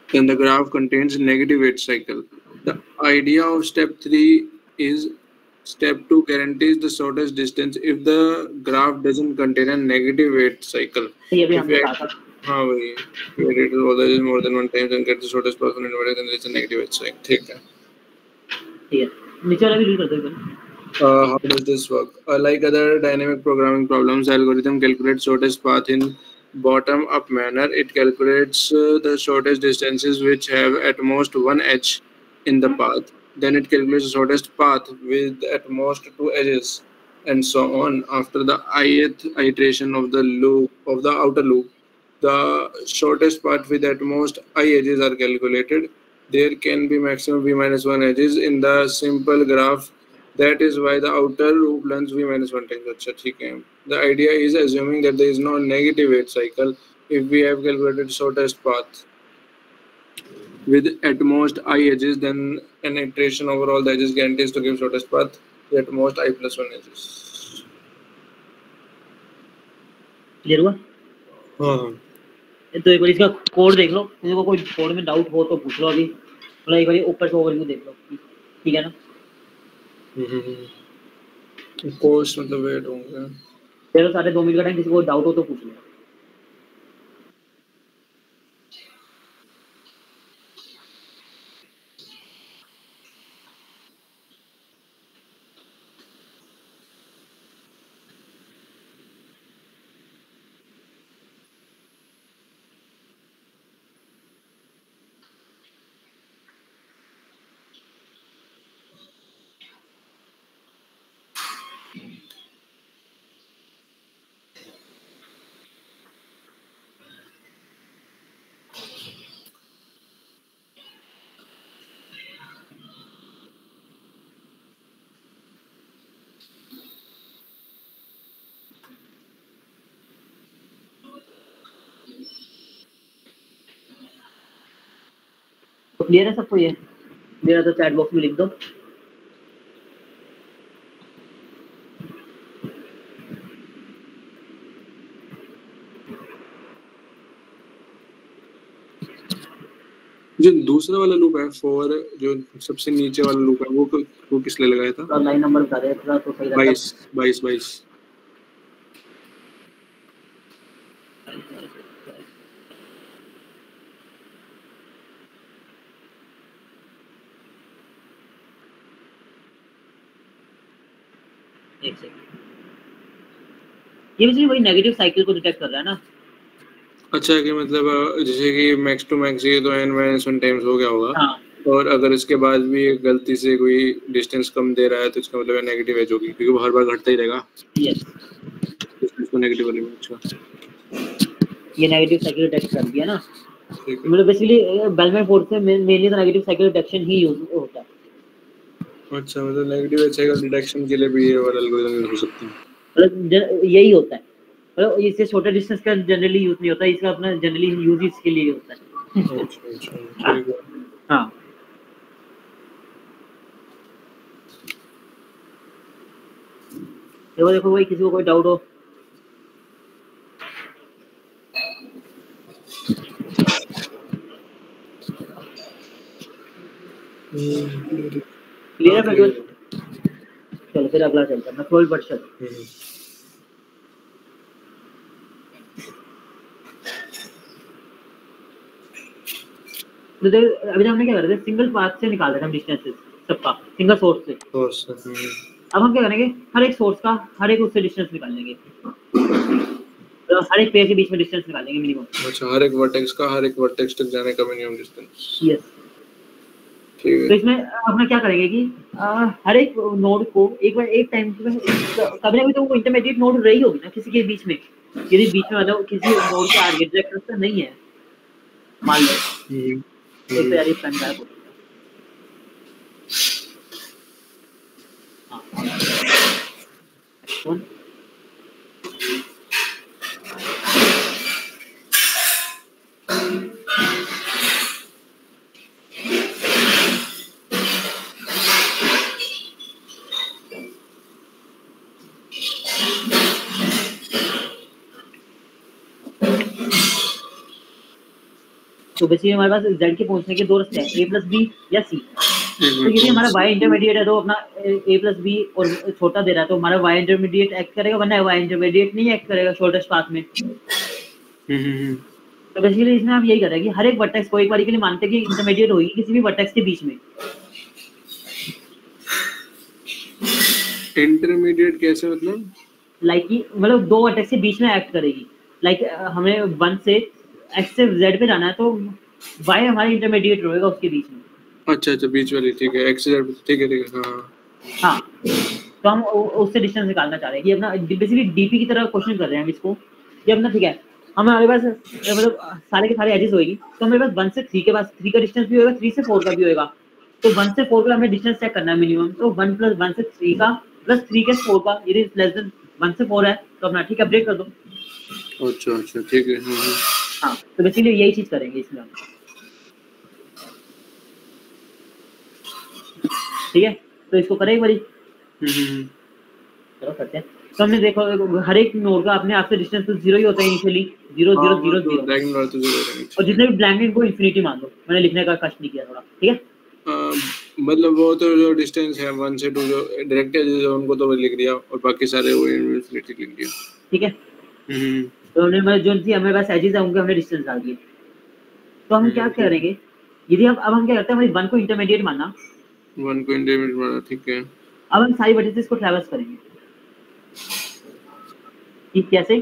S3: then the graph contains negative weight cycle. The idea of step 3 is step 2 guarantees the shortest distance if the graph doesn't contain a negative weight cycle.
S2: ये भी हमने कहा था.
S3: हाँ वही. Where it is always more than one time and get the shortest path on inverted, then there is a negative weight cycle. ठीक है.
S2: ठीक है. नीचे वाला भी रीड कर दो.
S3: How does this work? Like other dynamic programming problems, the algorithm calculates shortest path in bottom-up manner. It calculates the shortest distances which have at most one edge in the path. Then it calculates the shortest path with at most 2 edges, and so on. After the ith iteration of the loop of the outer loop, the shortest path with at most I edges are calculated. There can be maximum v minus 1 edges in the simple graph. That is why the outer loop runs v minus 1 times. अच्छा, ठीक है. The idea is assuming that there is no negative weight cycle if we have calculated shortest path with at most I edges, then an iteration over all the edges guarantees to give shortest path with at most I plus 1 edges.
S2: Clear हुआ?
S3: हाँ.
S2: तो एक बार इसका code देख लो. किसी को कोई code में डाउट हो तो पूछ लो अभी. मतलब एक बार ऊपर से ओवरव्यू देख लो. ठीक है ना?
S3: कोर्स मतलब वेट होंगे.
S2: चलो 2.5 मिनट का टाइम. किसी को डाउट हो तो पूछ लो. क्लियर है सबको? ये मेरा तो चैट बॉक्स में लिख दो.
S3: जो दूसरा वाला लूप है फॉर, जो सबसे नीचे वाला लूप है, वो किस लिए लगाया था?
S2: लाइन नंबर बता दे थोड़ा तो सही रहता.
S3: 22.
S2: एक सेकंड. ये बेसिकली वही नेगेटिव साइकिल को डिटेक्ट कर रहा है ना.
S3: अच्छा, कि मतलब जैसे कि मैक्स टू मैक्स ये तो n-1 टाइम्स हो गया होगा. हाँ. और अगर इसके बाद भी गलती से कोई डिस्टेंस कम दे रहा है तो इसका मतलब नेगेटिव एज होगी, क्योंकि वो हर बार घटता ही रहेगा.
S2: यस.
S3: इसको नेगेटिव वाली में. अच्छा,
S2: ये नेगेटिव साइकिल डिटेक्ट कर दिया ना. मतलब बेसिकली बेलमैन फोर्स से मेनली तो नेगेटिव साइकिल डिटेक्शन ही यूज होता है. अच्छा,
S3: मतलब नेगेटिव एज साइकिल डिटेक्शन के लिए भी ये वाला एल्गोरिथम यूज हो सकता है.
S2: मतलब यही होता है. मतलब इससे छोटे डिस्टेंस का जनरली यूज नहीं होता. इसका अपना जनरली यूज इसके लिए होता है.
S3: अच्छा, ठीक है.
S2: हाँ. देखो भाई, किसी को कोई डाउट हो? क्लियर है? चलो फिर अगला चलता है. मैं कोई वर्षन तो अभी हमने क्या कर रहे थे, सिंगल पाथ से निकाल रहे थे हम डिस्टेंसेस सबका, सिंगल सोर्स से. अब हम क्या करेंगे, हर एक सोर्स का हर एक उससे डिस्टेंस निकाल लेंगे. तो हर एक पेयर के बीच में डिस्टेंस निकालेंगे मिनिमम.
S3: अच्छा, हर एक वर्टेक्स का हर एक वर्टेक्स तक जाने का मिनिमम डिस्टेंस.
S2: यस.
S3: ठीक
S2: तो
S3: है।
S2: इसमें अपना क्या करेंगे कि हर एक नोड को एक बार एक टाइम पे कभी ना कभी तो वो इंटरमीडिएट नोड रही होगी ना किसी के बीच में, यदि बीच में मतलब किसी नोड के आगे डायरेक्टर नहीं है मान लो, एक तो यार ये पेन गायब हो गया। हाँ कौन? तो बेसिकली हमारे पास z के पहुंचने के दो रास्ते हैं, a प्लस बी या c। तो यदि हमारा y इंटरमीडिएट है तो अपना a प्लस बी और छोटा दे रहा है तो हमारा y इंटरमीडिएट एक्ट करेगा, वरना y इंटरमीडिएट नहीं एक्ट करेगा शॉर्टेस्ट पाथ में। तो बेसिकली इसमें हम यही कर रहे हैं कि हर एक वर्टेक्स को एक बारी के लिए मानते हैं कि इंटरमीडिएट होगी किसी भी वर्टेक्स के बीच में।
S3: इंटरमीडिएट कैसे मतलब?
S2: लाइक कि मतलब दो वर्टेक्स के बीच में एक्ट करेगी। लाइक हमें 1 से x से z पे जाना है तो y हमारा इंटरमीडिएट रहेगा उसके बीच में।
S3: अच्छा अच्छा, बीच वाली, ठीक है, x से z, ठीक है।
S2: हाँ तो हम उससे डिस्टेंस निकालना चाह रहे हैं कि अपना बेसिकली डीपी की तरह क्वेश्चन कर रहे हैं हम इसको कि अपना ठीक है हमारे पास मतलब सारे के सारे एजेस होगी तो हमारे पास 1 से 3 के पास 3 का डिस्टेंस भी होगा, 3 से 4 का भी होगा। तो 1 से 4 का हमें डिस्टेंस चेक करना है मिनिमम, तो 1 प्लस 1 से 3 का प्लस 3 के 4 का, यदि लेस देन 1 से 4 है तो अपना ठीक अपडेट कर दो।
S3: अच्छा अच्छा, ठीक है।
S2: हाँ तो बेसिकली यही चीज करेंगे इसमें हम। ठीक है तो इसको करें एक बारी। चलो करते हैं। तो हमने देखो हर एक नोड का अपने आप से डिस्टेंस तो 0 ही होता है इनिशियली, 0 0 0 0 और जितने भी ब्लैंक इनको इन्फिनिटी मान लो, मैंने लिखने का कष्ट नहीं किया थोड़ा। ठीक है
S3: मतलब वो तो जो डिस्टेंस है 1 से 2 जो डायरेक्ट एजेस है उनको तो लिख दिया और बाकी सारे वो इन्फिनिटी लिख दिया।
S2: ठीक है तो हमने मतलब जो थी हमारे पास एजेस है उनके हमने डिस्टेंस डाल दिए। तो हम क्या करेंगे यदि हम क्या करते हैं हमारी 1 को इंटरमीडिएट मानना,
S3: 1 को इंटरमीडिएट माना, ठीक है।
S2: अब हम सारी वर्टिसेस को ट्रैवर्स करेंगे कि कैसे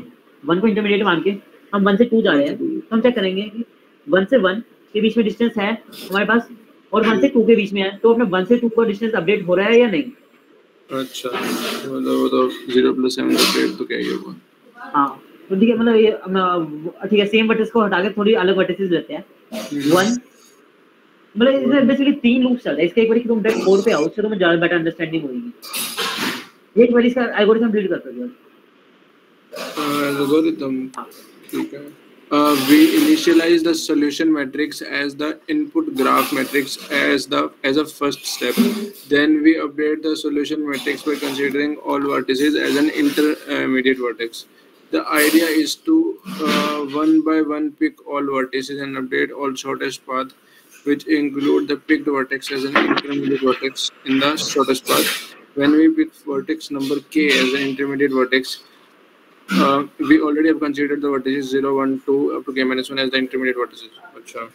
S2: 1 को इंटरमीडिएट मान के हम 1 से 2 जा रहे हैं तो हम चेक करेंगे कि 1 से 1 के बीच में डिस्टेंस है हमारे पास और 1 से 2 के बीच में है, तो अपने 1 से 2 का डिस्टेंस अपडेट हो रहा है या नहीं।
S3: अच्छा मतलब वो तो 0 + 7 अपडेट तो क्या ही होगा।
S2: हाँ तो ठीक है मतलब ये ठीक है सेम वर्टिस को हटा के थोड़ी अलग वर्टिसेस लेते हैं। 1 मतलब इसमें बेसिकली 3 लूप्स चल रहे हैं, इसके एक बार कि तुम डायरेक्ट 4 पे आओ उससे तो मैं ज्यादा बेटर अंडरस्टैंडिंग होगी। एक बार इसका एल्गोरिथम बिल्ड करते हैं।
S3: Algorithm, ठीक है। We initialize the solution matrix as the input graph matrix as a first step. Then we update the solution matrix by considering all vertices as an intermediate vertex. The idea is to one by one pick all vertices and update all shortest path, which include the picked vertex as an intermediate vertex in the shortest path. When we pick vertex number k as an intermediate vertex, we already have considered the vertices 0, 1, 2 up to k minus 1 as the intermediate vertices. Achha.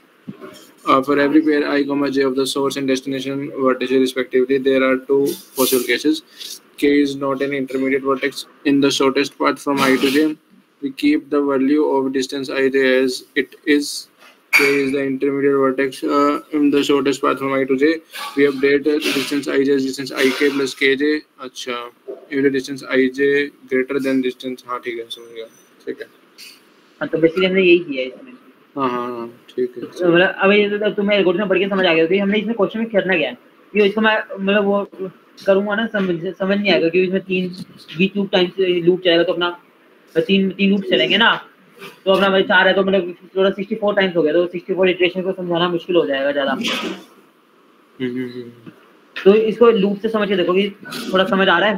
S3: For every pair I, j of the source and destination vertices respectively, there are 2 possible cases. K is not an intermediate vertex in the shortest path from I to j. We keep the value of distance ij as it is. K is the intermediate vertex in the shortest path from I to j. We update the distance ij as distance ik plus kj. अच्छा, if the distance ij greater than distance, हाँ ठीक है, समझ गया, ठीक है।
S2: हाँ तो बेसिकली हमने यही किया है इसमें।
S3: हाँ ठीक है।
S2: तो मतलब अब ये तुम्हें एल्गोरिथम पढ़ के समझ आ गया कि हमने इसमें क्वेश्चन में करना क्या है, ये इसको मैं मतलब वो करूंगा ना समझ नहीं आएगा क्योंकि इसमें 3 बीच लूप टाइम्स लूप चलेगा तो अपना 3 लूप चलेंगे ना, तो अपना भाई 4 है तो मतलब थोड़ा 64 टाइम्स हो गया, तो 64 इटरेशन को समझाना मुश्किल हो जाएगा ज़्यादा। तो इसको लूप से समझ के देखो कि थोड़ा समझ आ रहा है।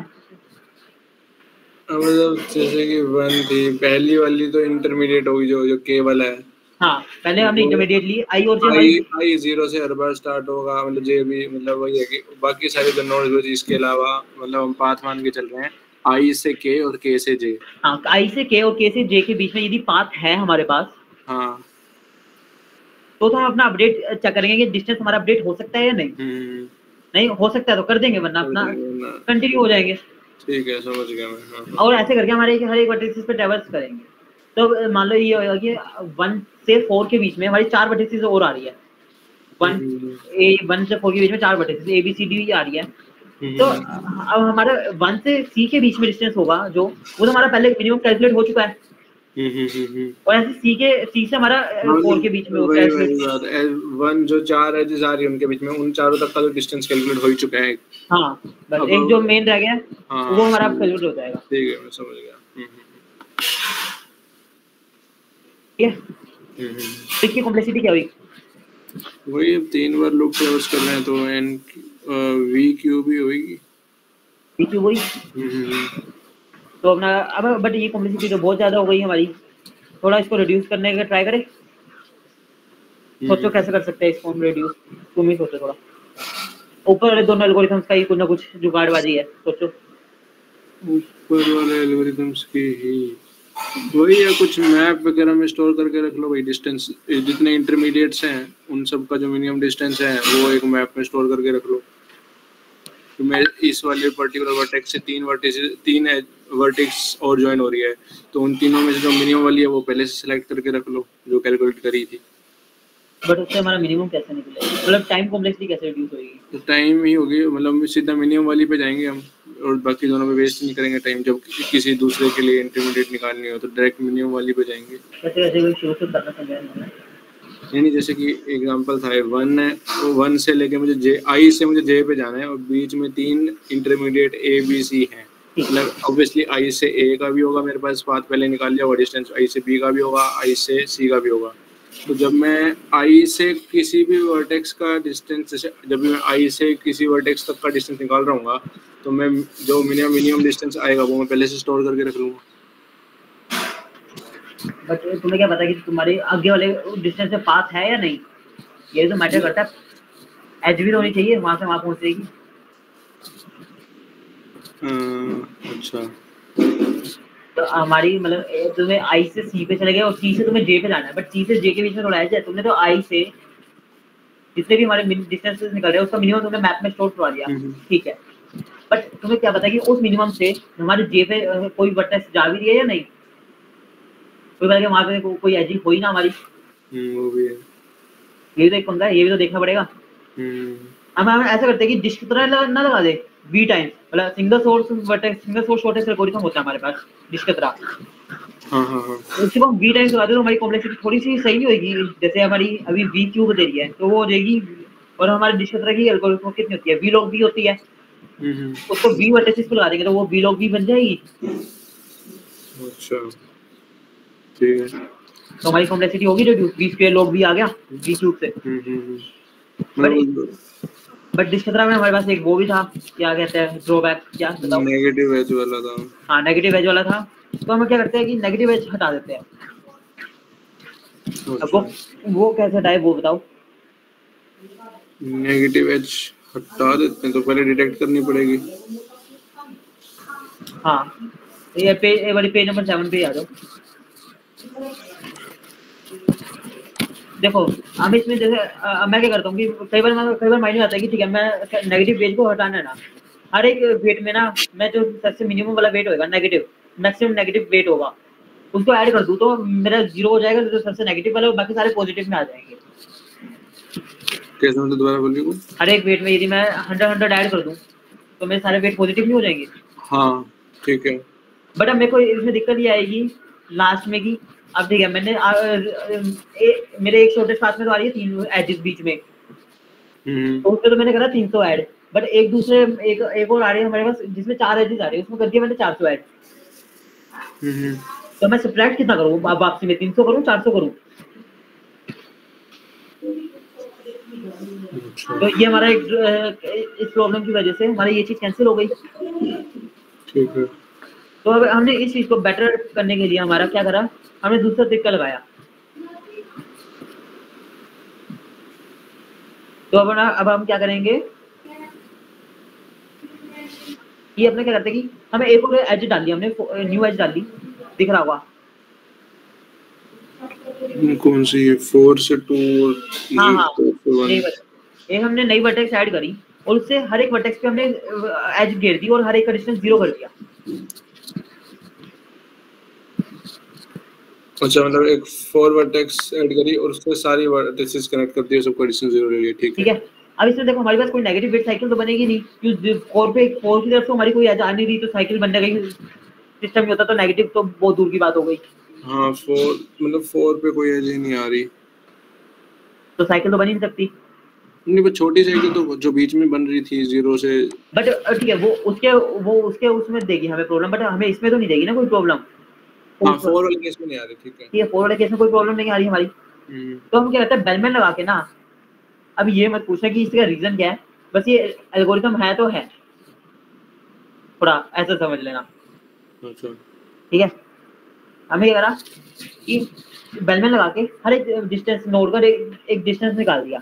S3: मतलब जैसे कि 1 थी पहली वाली तो इंटरमीडिएट होगी जो के वाला है।
S2: हाँ पहले हमने इंटरमीडिएट ली आई और जे
S3: आई 0 से हर बार स्टार्ट होगा, मतलब जे भी मतलब वही है कि बाकी सारे जो नोड्स इसके अलावा मतलब हम पाथ मान के चल रहे हैं आई से के और के से जे।
S2: हाँ आई से के और के से जे के बीच में यदि पाथ है हमारे पास,
S3: हाँ
S2: तो हम अपना अपडेट चेक करेंगे कि डिस्टेंस हमारा अपडेट हो सकता है या नहीं। नहीं हो सकता है तो कर देंगे, वरना अपना कंटिन्यू हो जाएंगे।
S3: ठीक है, समझ गया मैं। हाँ।
S2: और ऐसे करके हमारे हर एक वर्टिसेस पे ट्रैवर्स करेंगे। तो मान लो ये होगा कि 1 से 4 के बीच में हमारी 4 वर्टिसेस और आ रही है, 1 से 4 के बीच में 4 vertex A B C D आ रही है। तो अब हमारा 1 से सी के बीच में डिस्टेंस होगा जो, वो तो हमारा पहले मिनिमम कैलकुलेट हो चुका है। और ऐसे सी से हमारा 4 के बीच में होगा कैलकुलेट।
S3: 1 जो 4 एजेस आ रही है उनके बीच में, उन चारों तक का तो डिस्टेंस कैलकुलेट हो ही चुका है।
S2: हाँ, बस एक जो मेन रह गया वो हमारा कैलकुलेट हो जाएगा।
S3: ठीक है, मैं समझ गया।
S2: ठीक है, इसकी कॉम्प्लेक्सिटी क्या हुई?
S3: वही अब 3 बार लूप ट्रैवर्स कर रहे हैं तो n v क्यूब ही होगी।
S2: v क्यूब हुई। तो अपना अब बट ये कॉम्प्लेक्सिटी तो बहुत ज्यादा हो गई हमारी, थोड़ा इसको रिड्यूस करने का ट्राई करें। सोचो कैसे कर सकते हैं इसको हम रिड्यूस, तुम ही सोचो थोड़ा। ऊपर वाले दोनों एल्गोरिथम्स का ही कुछ ना कुछ जुगाड़बाजी है, सोचो।
S3: ऊपर वाले एल्गोरिथम्स की ही वही है, कुछ मैप वगैरह में स्टोर करके रख लो भाई। डिस्टेंस जितने इंटरमीडिएट्स हैं उन सब का जो मिनिमम डिस्टेंस है वो एक मैप में स्टोर करके रख लो। तो मैं इस वाले पर्टिकुलर वर्टेक्स से 3 वर्टेक्स और ज्वाइन हो रही है, तो उन तीनों में से जो मिनिमम वाली है वो पहले से सिलेक्ट करके रख लो जो कैलकुलेट करी थी।
S2: बट उससे हमारा मिनिमम कैसे निकलेगा, मतलब टाइम कॉम्प्लेक्सिटी कैसे रिड्यूस होगी?
S3: तो टाइम ही होगी, मतलब सीधा मिनिमम वाली पे जाएंगे हम और बाकी दोनों पे वेस्ट नहीं करेंगे टाइम। जब किसी दूसरे के लिए इंटरमीडिएट निकालनी हो तो डायरेक्ट मिनिमम वाली पे जाएंगे।
S2: कैसे कोई शुरू से करना समझाया
S3: नहीं, जैसे कि एग्जांपल था 1 है, तो 1 से लेके मुझे जे आई से मुझे जे पे जाना है और बीच में 3 इंटरमीडिएट ए बी सी हैं। मतलब ऑब्वियसली आई से ए का भी होगा मेरे पास, पाथ पहले निकाल लिया होगा डिस्टेंस, आई से बी का भी होगा, आई से सी का भी होगा। तो जब मैं आई से किसी भी वर्टेक्स का डिस्टेंस, जब भी मैं आई से किसी वर्टेक्स तक का डिस्टेंस निकाल रहा हूँ तो मैं जो मिनिमम डिस्टेंस आएगा वो मैं पहले से स्टोर करके रख लूँगा।
S2: बट तुम्हें क्या पता कि तुम्हारे आगे वाले डिस्टेंस से पाथ है या नहीं, ये तो मैटर करता है। एज भी तो होनी चाहिए, वहाँ से वहाँ पहुँच जाएगी।
S3: अच्छा,
S2: तो हमारी मतलब तुम्हें आई से सी पे चले गए और सी से तुम्हें जे पे जाना है, बट सी से जे के बीच में थोड़ा एज है। तुमने तो आई से जितने भी हमारे डिस्टेंसेस निकल रहे हैं उसका मिनिमम तुमने मैप में स्टोर करवा दिया, ठीक है। बट तुम्हें क्या पता कि उस मिनिमम से हमारे जे पे कोई वर्टेक्स जा भी रही है या नहीं, कोई पता कि वहाँ पे कोई एज हो ही ना हमारी।
S3: वो भी है,
S2: ये तो एक पंगा है, ये भी तो देखना पड़ेगा। हम ऐसा करते हैं कि डिस्क तरह ना लगा दे v टाइम्स, मतलब सिंगल सोर्स वर्टेक्स एल्गोरिथम होता है हमारे पास डिस्क तरह। उसके बाद v टाइम्स लगा दे तो हमारी कॉम्प्लेक्सिटी थोड़ी सी सही नहीं होगी। जैसे हमारी अभी v क्यूब दे रही है तो वो हो जाएगी, और हमारे डिस्क तरह की एल्गोरिथम कितनी होती है, v log v होती है। उसको v वर्टेक्स पे लगा देंगे तो वो v log v बन जाएगी।
S3: अच्छा, ठीक है।
S2: तो हमारी कॉम्प्लेक्सिटी होगी reduce, v square log v आ गया v क्यूब से। बट डिस्क तरह में हमारे पास एक वो भी था, क्या कहते हैं ड्रॉबैक, क्या बताओ?
S3: नेगेटिव एज वाला था।
S2: हाँ, नेगेटिव एज वाला था। तो हम क्या करते हैं कि नेगेटिव एज हटा देते हैं। अब वो कैसे हटाए वो बताओ?
S3: नेगेटिव एज हटा देते हैं तो पहले डिटेक्ट करनी पड़ेगी।
S2: हाँ, ये वाली पेज नंबर 7 पे आ जाओ। देखो हम इसमें जैसे मैं क्या करता हूँ कि कई बार माइंड में आता है कि ठीक है मैं नेगेटिव वेट को हटाना है ना, हर एक वेट में ना मैं जो सबसे मिनिमम वाला वेट होगा नेगेटिव, मैक्सिमम नेगेटिव वेट होगा, उसको ऐड कर दूँ तो मेरा 0 हो जाएगा। जो सबसे नेगेटिव वाला बाकी सारे पॉजिटिव में आ जाएंगे।
S3: कैसे मतलब दोबारा बोलिए?
S2: हर एक वेट में यदि मैं 100 ऐड कर दूँ तो मेरे सारे वेट पॉजिटिव नहीं हो जाएंगे?
S3: हाँ, ठीक है।
S2: बट अब मेरे को इसमें दिक्कत ये आएगी लास्ट में कि अब ठीक है मैंने मेरे एक शॉर्टेज पाथ में तो आ रही है 3 एजेस बीच में, तो उसमें तो मैंने करा 300 ऐड। बट एक दूसरे एक और आ रही है हमारे पास जिसमें 4 एजेस आ रही है, उसमें कर दिया मैंने 400 ऐड। तो मैं सब्ट्रैक्ट कितना करूँ वापसी में, 300 करूँ 400 करूँ? तो ये हमारा इस प्रॉब्लम की वजह से हमारी ये चीज कैंसिल हो गई।
S3: ठीक है।
S2: तो अब हमने इस चीज को बेटर करने के लिए हमारा क्या करा, हमने दूसरा तरीका लगाया। तो अब हम क्या करेंगे, ये अपने क्या करते हैं कि हमें एक और एज डाल दी, हमने न्यू एज डाल दी, दिख रहा होगा
S3: कौन सी है? 4 से 2।
S2: हाँ, एक हमने नई वर्टेक्स ऐड करी और उससे हर एक वर्टेक्स पे हमने एज घेर दी और हर एक का डिस्टेंस 0 कर दिया।
S3: अच्छा मतलब एक 4 वर्टेक्स ऐड करी और उससे सारी वर्टिसेस कनेक्ट कर दिए, सबका डिस्टेंस 0 ले लिया, ठीक
S2: ठीक है। अब इसमें देखो हमारे पास कोई नेगेटिव वेट साइकिल तो बनेगी नहीं, क्योंकि 4 की तरफ से हमारी कोई एज आ नहीं रही, तो साइकिल बनने का ही सिस्टम ही होता, तो नेगेटिव तो बहुत दूर की बात हो गई।
S3: हाँ 4 मतलब 4 पे कोई एज ही नहीं आ रही,
S2: तो साइकिल तो बन ही नहीं सकती।
S3: नहीं वो छोटी साइकिल तो जो बीच में बन रही थी 0 से,
S2: बट ठीक है, वो उसके उसमें देगी हमें प्रॉब्लम, बट हमें इसमें तो नहीं देगी ना कोई प्रॉब्लम।
S3: हाँ 4 वाले केस में नहीं आ रही, ठीक है।
S2: ये 4 वाले केस में कोई प्रॉब्लम नहीं आ रही हमारी। तो हम क्या कहते हैं, बेलमैन लगा के ना, अब ये मत पूछना कि इसका रीजन क्या है, बस ये एल्गोरिथम है तो है, थोड़ा ऐसा समझ लेना।
S3: अच्छा
S2: ठीक है, हमें क्या करा कि बेलमैन लगा के हर एक डिस्टेंस नोड का एक डिस्टेंस निकाल दिया।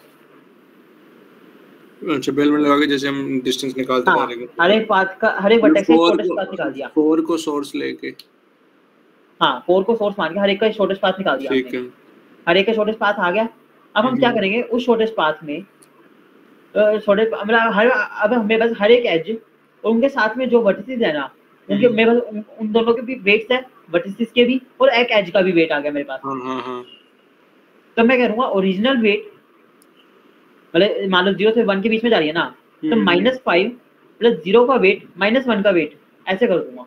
S3: अच्छा बेल में लगा के जैसे हम डिस्टेंस निकालते
S2: हाँ,
S3: जा रहे हैं,
S2: हर एक पाथ का, हर एक वर्टेक्स का शॉर्टेस्ट पाथ निकाल दिया।
S3: 4 को सोर्स लेके,
S2: हाँ 4 को सोर्स मान के हर एक का शॉर्टेस्ट पाथ निकाल दिया
S3: ठीक
S2: हमने।
S3: है।
S2: हर एक का शॉर्टेस्ट पाथ आ गया। अब हम क्या करेंगे उस शॉर्टेस्ट पाथ में, शॉर्टेस्ट मतलब हर, अब हमें बस हर एक एज और उनके साथ में जो वर्टिसेस है ना, उनके मेरे पास उन दोनों के भी वेट्स है, वर्टिसेस के भी, और एक एज का भी वेट आ गया मेरे पास।
S3: हाँ
S2: तो मैं करूंगा ओरिजिनल वेट, मतलब मान लो 0 से 1 के बीच में जा रही है ना, तो -5 प्लस 0 का वेट -1 का वेट, ऐसे कर दूंगा।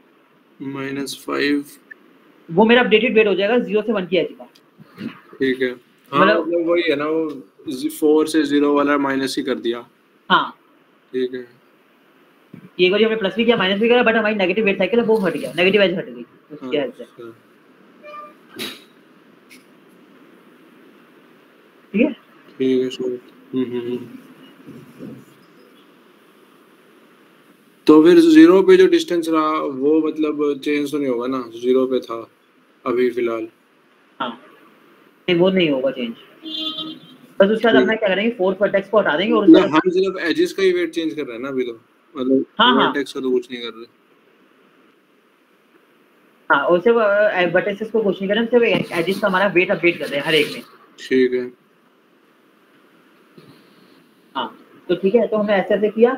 S3: -5
S2: वो मेरा अपडेटेड वेट हो जाएगा 0 से 1 की एज का।
S3: ठीक है। हाँ मतलब वही है ना, वो 4 से 0 वाला माइनस ही कर दिया।
S2: हाँ
S3: ठीक है,
S2: एक बार हमने प्लस भी किया माइनस भी किया, बट हमारी नेगेटिव वेट साइकिल है वो हट गया, नेगेटिव एज हट गई उसके एज से। ठीक है
S3: ठीक है सर। तो फिर 0 पे जो डिस्टेंस रहा वो मतलब चेंज तो नहीं होगा ना, 0 पे था अभी फिलहाल।
S2: हाँ नहीं वो नहीं होगा चेंज, बस उसके बाद अपना क्या करेंगे, फोर्थ वर्टेक्स को हटा देंगे और उसके बाद
S3: हम सिर्फ एजेस का ही वेट चेंज कर रहे हैं ना अभी, तो मतलब वर्टेक्स का तो कुछ नहीं कर रहे।
S2: हाँ और सिर्फ वर्टेक्सेस को कुछ नहीं करें, सिर्फ एजेस का हमारा वेट अपडेट कर रहे हैं हर एक में।
S3: ठीक है।
S2: हाँ तो ठीक है, तो हमने ऐसे ऐसे किया,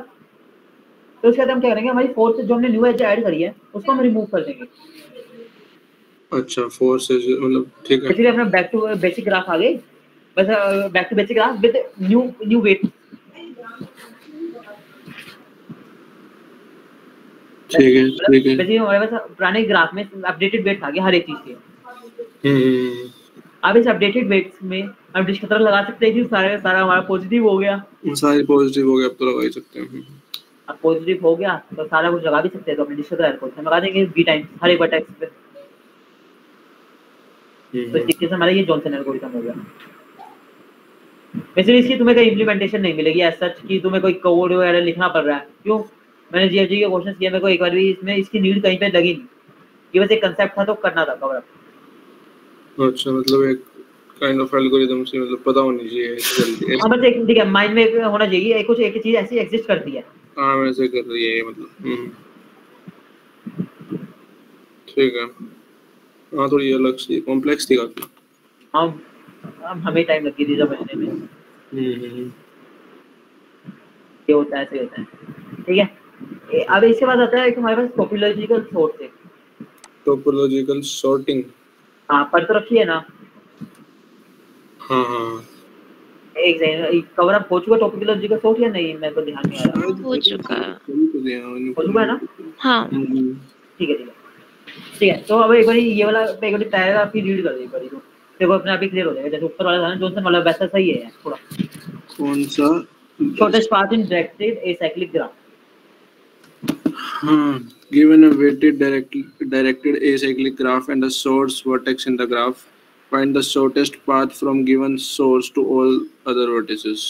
S2: तो उसके बाद हम क्या करेंगे, हमारी फोर्थ जो हमने न्यू एज ऐड करी है उसको हम रिमूव कर देंगे।
S3: अच्छा 4 से मतलब ठीक है,
S2: इसलिए अपना बैक टू बेसिक ग्राफ आ गई, बस back to basic graph with new weight.
S3: ठीक है ठीक है।
S2: बेसिकली हमारे पास पुराने ग्राफ में अपडेटेड वेट आ गया हर एक चीज के। अब इस अपडेटेड वेट्स में हम डिस्कटर लगा सकते हैं कि सारा हमारा पॉजिटिव हो गया,
S3: सारे पॉजिटिव हो गया, अब तो लगा ही सकते हैं।
S2: अब पॉजिटिव हो गया तो सारा कुछ लगा भी सकते हैं, तो अपने डिस्कटर को हम लगा देंगे b टाइम्स हर एक वर्टेक्स पे। तो इस तरीके से हमारा ये जॉनसन एल्गोरिथम हो गया। वैसे इसकी तुम्हें कोई इम्प्लीमेंटेशन नहीं मिलेगी एज सच कि तुम्हें कोई कोड वगैरह लिखना पड़ रहा है, क्यों, मैंने जीएफजी के क्वेश्चंस किए, मेरे को एक बार भी इसमें इसकी नीड कहीं पे लगी नहीं, ये बस एक कांसेप्ट था तो करना था कवर अप।
S3: अच्छा मतलब एक काइंड ऑफ एल्गोरिथम से मतलब पता होनी चाहिए जल्दी।
S2: हां बस एक ठीक है, माइंड में होना चाहिए कुछ एक चीज ऐसी एग्जिस्ट करती है।
S3: हां वैसे कर रही है मतलब। ठीक है। हाँ थोड़ी अलग सी कॉम्प्लेक्स थी काफी।
S2: हाँ हमें टाइम लग गई थी समझने में। ये होता है, ऐसे होता है। ठीक है, अब इसके बाद आता है कि हमारे पास टोपोलॉजिकल सॉर्ट है।
S3: टोपोलॉजिकल सॉर्टिंग,
S2: हाँ पढ़ तो रखी है ना।
S3: हाँ हाँ
S2: एक कवर अप हो चुका टोपोलॉजिकल सॉर्ट या नहीं, मेरे को ध्यान नहीं आ रहा।
S4: हो चुका है।
S2: हो चुका है ना।
S4: हाँ
S2: ठीक है ठीक है। तो अब एक बार ये वाला एक बार पैराग्राफ ही रीड कर दे, एक बार तो देखो अपने आप ही क्लियर हो जाएगा। जैसे ऊपर वाला था ना जॉनसन वाला, वैसा सही है थोड़ा।
S3: कौन सा?
S2: Shortest path in directed acyclic graph.
S3: Given a weighted directed acyclic graph and a source vertex in the graph, find the shortest path from given source to all other vertices.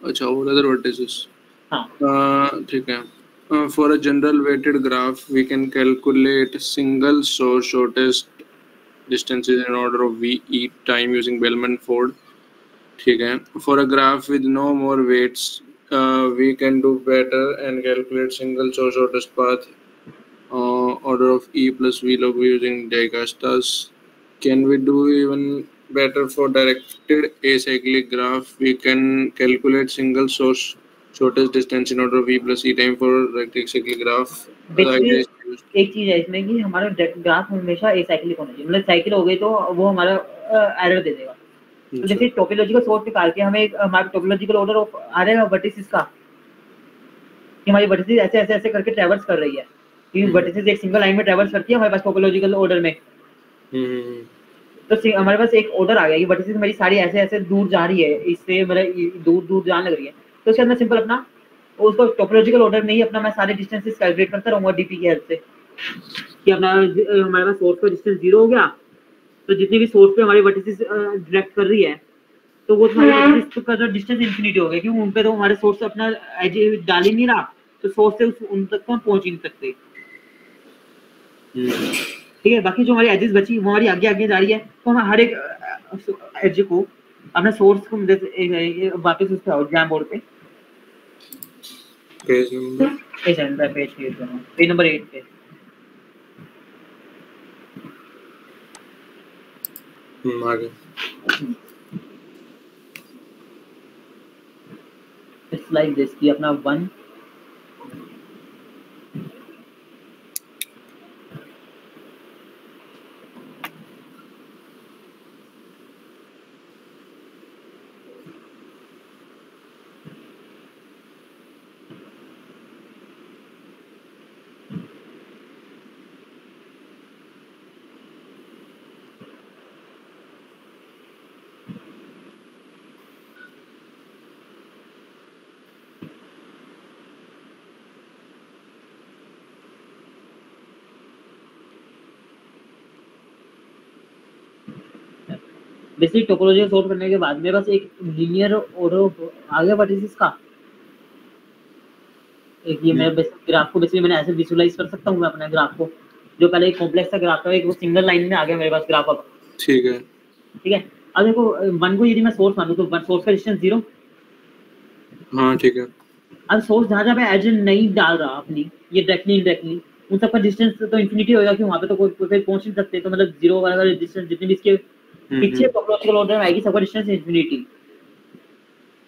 S3: अच्छा all other vertices.
S2: हाँ
S3: ठीक है। For a general weighted graph, we can calculate single source shortest distances in order of v each time using Bellman-Ford. ठीक है। For a graph with no more weights, we can do better and calculate single source shortest path order of e plus v log v using Dicastas. Can we do even better for directed acyclic graph? We can calculate single source shortest distance in order of v plus e time for directed acyclic graph. The idea is
S2: एक चीज है इसमें कि हमारा graph हमेशा acyclic होना चाहिए, मतलब साइकिल हो गई तो वो हमारा एरर दे देगा। तो जैसे टोपोलॉजिकल सोर्स निकाल के हमें हमारा टोपोलॉजिकल ऑर्डर आ रहेगा वर्टिसेस का, कि हमारी वर्टिसेस ऐसे ऐसे ऐसे करके ट्रैवर्स कर रही है, कि वर्टिसेस एक सिंगल लाइन में ट्रैवर्स करती है हमारे पास टोपोलॉजिकल ऑर्डर में। तो हमारे पास एक ऑर्डर आ गया कि वर्टिसेस मेरी सारी ऐसे ऐसे दूर जा रही है, इससे मतलब दूर दूर जाने लग रही है। तो उसके अंदर सिंपल अपना उसको टोपोलॉजिकल ऑर्डर में ही अपना मैं सारे डिस्टेंसेस कैलकुलेट करता रहूंगा डीपी की हेल्प से, कि अपना हमारे पास सोर्स का डिस्टेंस 0 हो गया, तो जितनी भी सोर्स पे हमारी वर्टिसेस डायरेक्ट कर रही है तो वो तुम्हारे वर्टिसेस का डिस्टेंस इंफिनिटी हो गया, क्योंकि उन पे तो हमारे सोर्स अपना एज डाल ही नहीं रहा, तो सोर्स से उन तक तो हम पहुंच ही नहीं सकते। ठीक है, बाकी जो हमारी एजेस बची वो हमारी आगे आगे जा रही है, तो हम हर एक एज को अपना सोर्स को वापस उस पे आओ जैम बोर्ड पे
S3: पेज नंबर
S2: पेज नंबर 8 पे
S3: आगे
S2: इट्स लाइक दिस कि अपना 1 बेसिक टोपोलॉजी सॉर्ट करने के बाद मेरे पास एक लीनियर ऑर्डर आ गया वर्टिसेस का। एक ये मैं बेसिक ग्राफ को बेसिकली मैंने ऐसे विजुअलाइज कर सकता हूं मैं अपने ग्राफ को, जो पहले एक कॉम्प्लेक्स सा ग्राफ था एक वो सिंगल लाइन में आ गया मेरे पास ग्राफ अब।
S3: ठीक है
S2: अब देखो 1 को यदि मैं सोर्स मानूं तो सोर्स का डिस्टेंस 0।
S3: हाँ ठीक है।
S2: अब सोर्स जहाँ पे एज नहीं डाल रहा अपनी ये डायरेक्टली इनडायरेक्टली उन सबका डिस्टेंस तो इंफिनिटी होगा, कि वहाँ पे तो कोई पहुंच नहीं सकते, तो मतलब 0 वाला डिस्टेंस जितने भी इसके पीछे टोपोलॉजिकल ऑर्डर में आएगी सबका डिस्टेंस इंफिनिटी।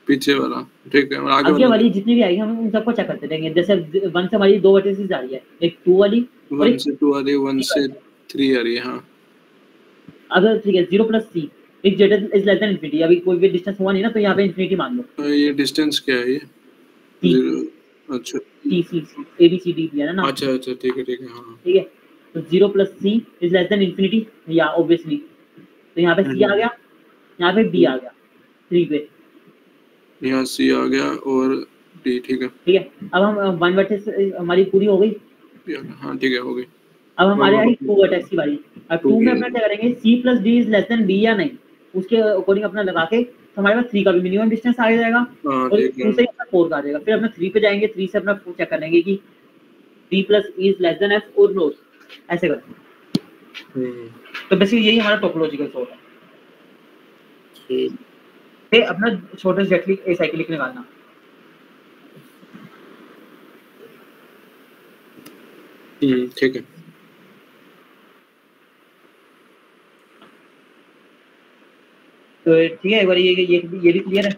S3: पीछे वाला ठीक है, और
S2: आगे वाली जितनी भी आएगी हम उन सबको चेक करते रहेंगे। जैसे 1 से हमारी 2 वर्टिसेस आ रही है, एक 2 वाली
S3: 1 से 2 आ रही है, 1 से 3 आ रही है। हाँ
S2: अगर ठीक है 0 + c एक z is less than infinity, अभी कोई भी डिस्टेंस हुआ नहीं ना, तो यहाँ पे इंफिनिटी मान लो।
S3: ये डिस्टेंस क्या है ये?
S2: C,
S3: 0 अच्छा
S2: C C C A B C D दिया है ना।
S3: अच्छा अच्छा ठीक है हाँ
S2: ठीक है, तो 0 + c is less than infinity या ऑब्वियसली, तो यहाँ पे c आ गया, यहाँ पे b आ गया 3 पे,
S3: यहाँ C आ गया और D। ठीक है
S2: अब हम 1 वर्टेक्स हमारी पूरी हो गई।
S3: हाँ ठीक है हो गई।
S2: अब हमारे आई 2 वर्टेक्स की बारी। अब 2 में अपना क्या करेंगे, c + d is less than b या नहीं, उसके अकॉर्डिंग अपना लगा के तो हमारे पास 3 का भी मिनिमम डिस्टेंस आ जाएगा और 2 से अपना 4 का आ जाएगा। फिर अपना 3 पे जाएंगे, 3 से अपना चेक कर लेंगे कि b + e is less than f और नॉट, ऐसे करते हैं। तो बेसिकली यही हमारा टोपोलॉजिकल सॉर्ट है। फिर अपना शॉर्टेस्ट डायरेक्टली एसाइक्लिक निकालना।
S3: ठीक है
S2: तो ठीक है, एक बार ये भी क्लियर है।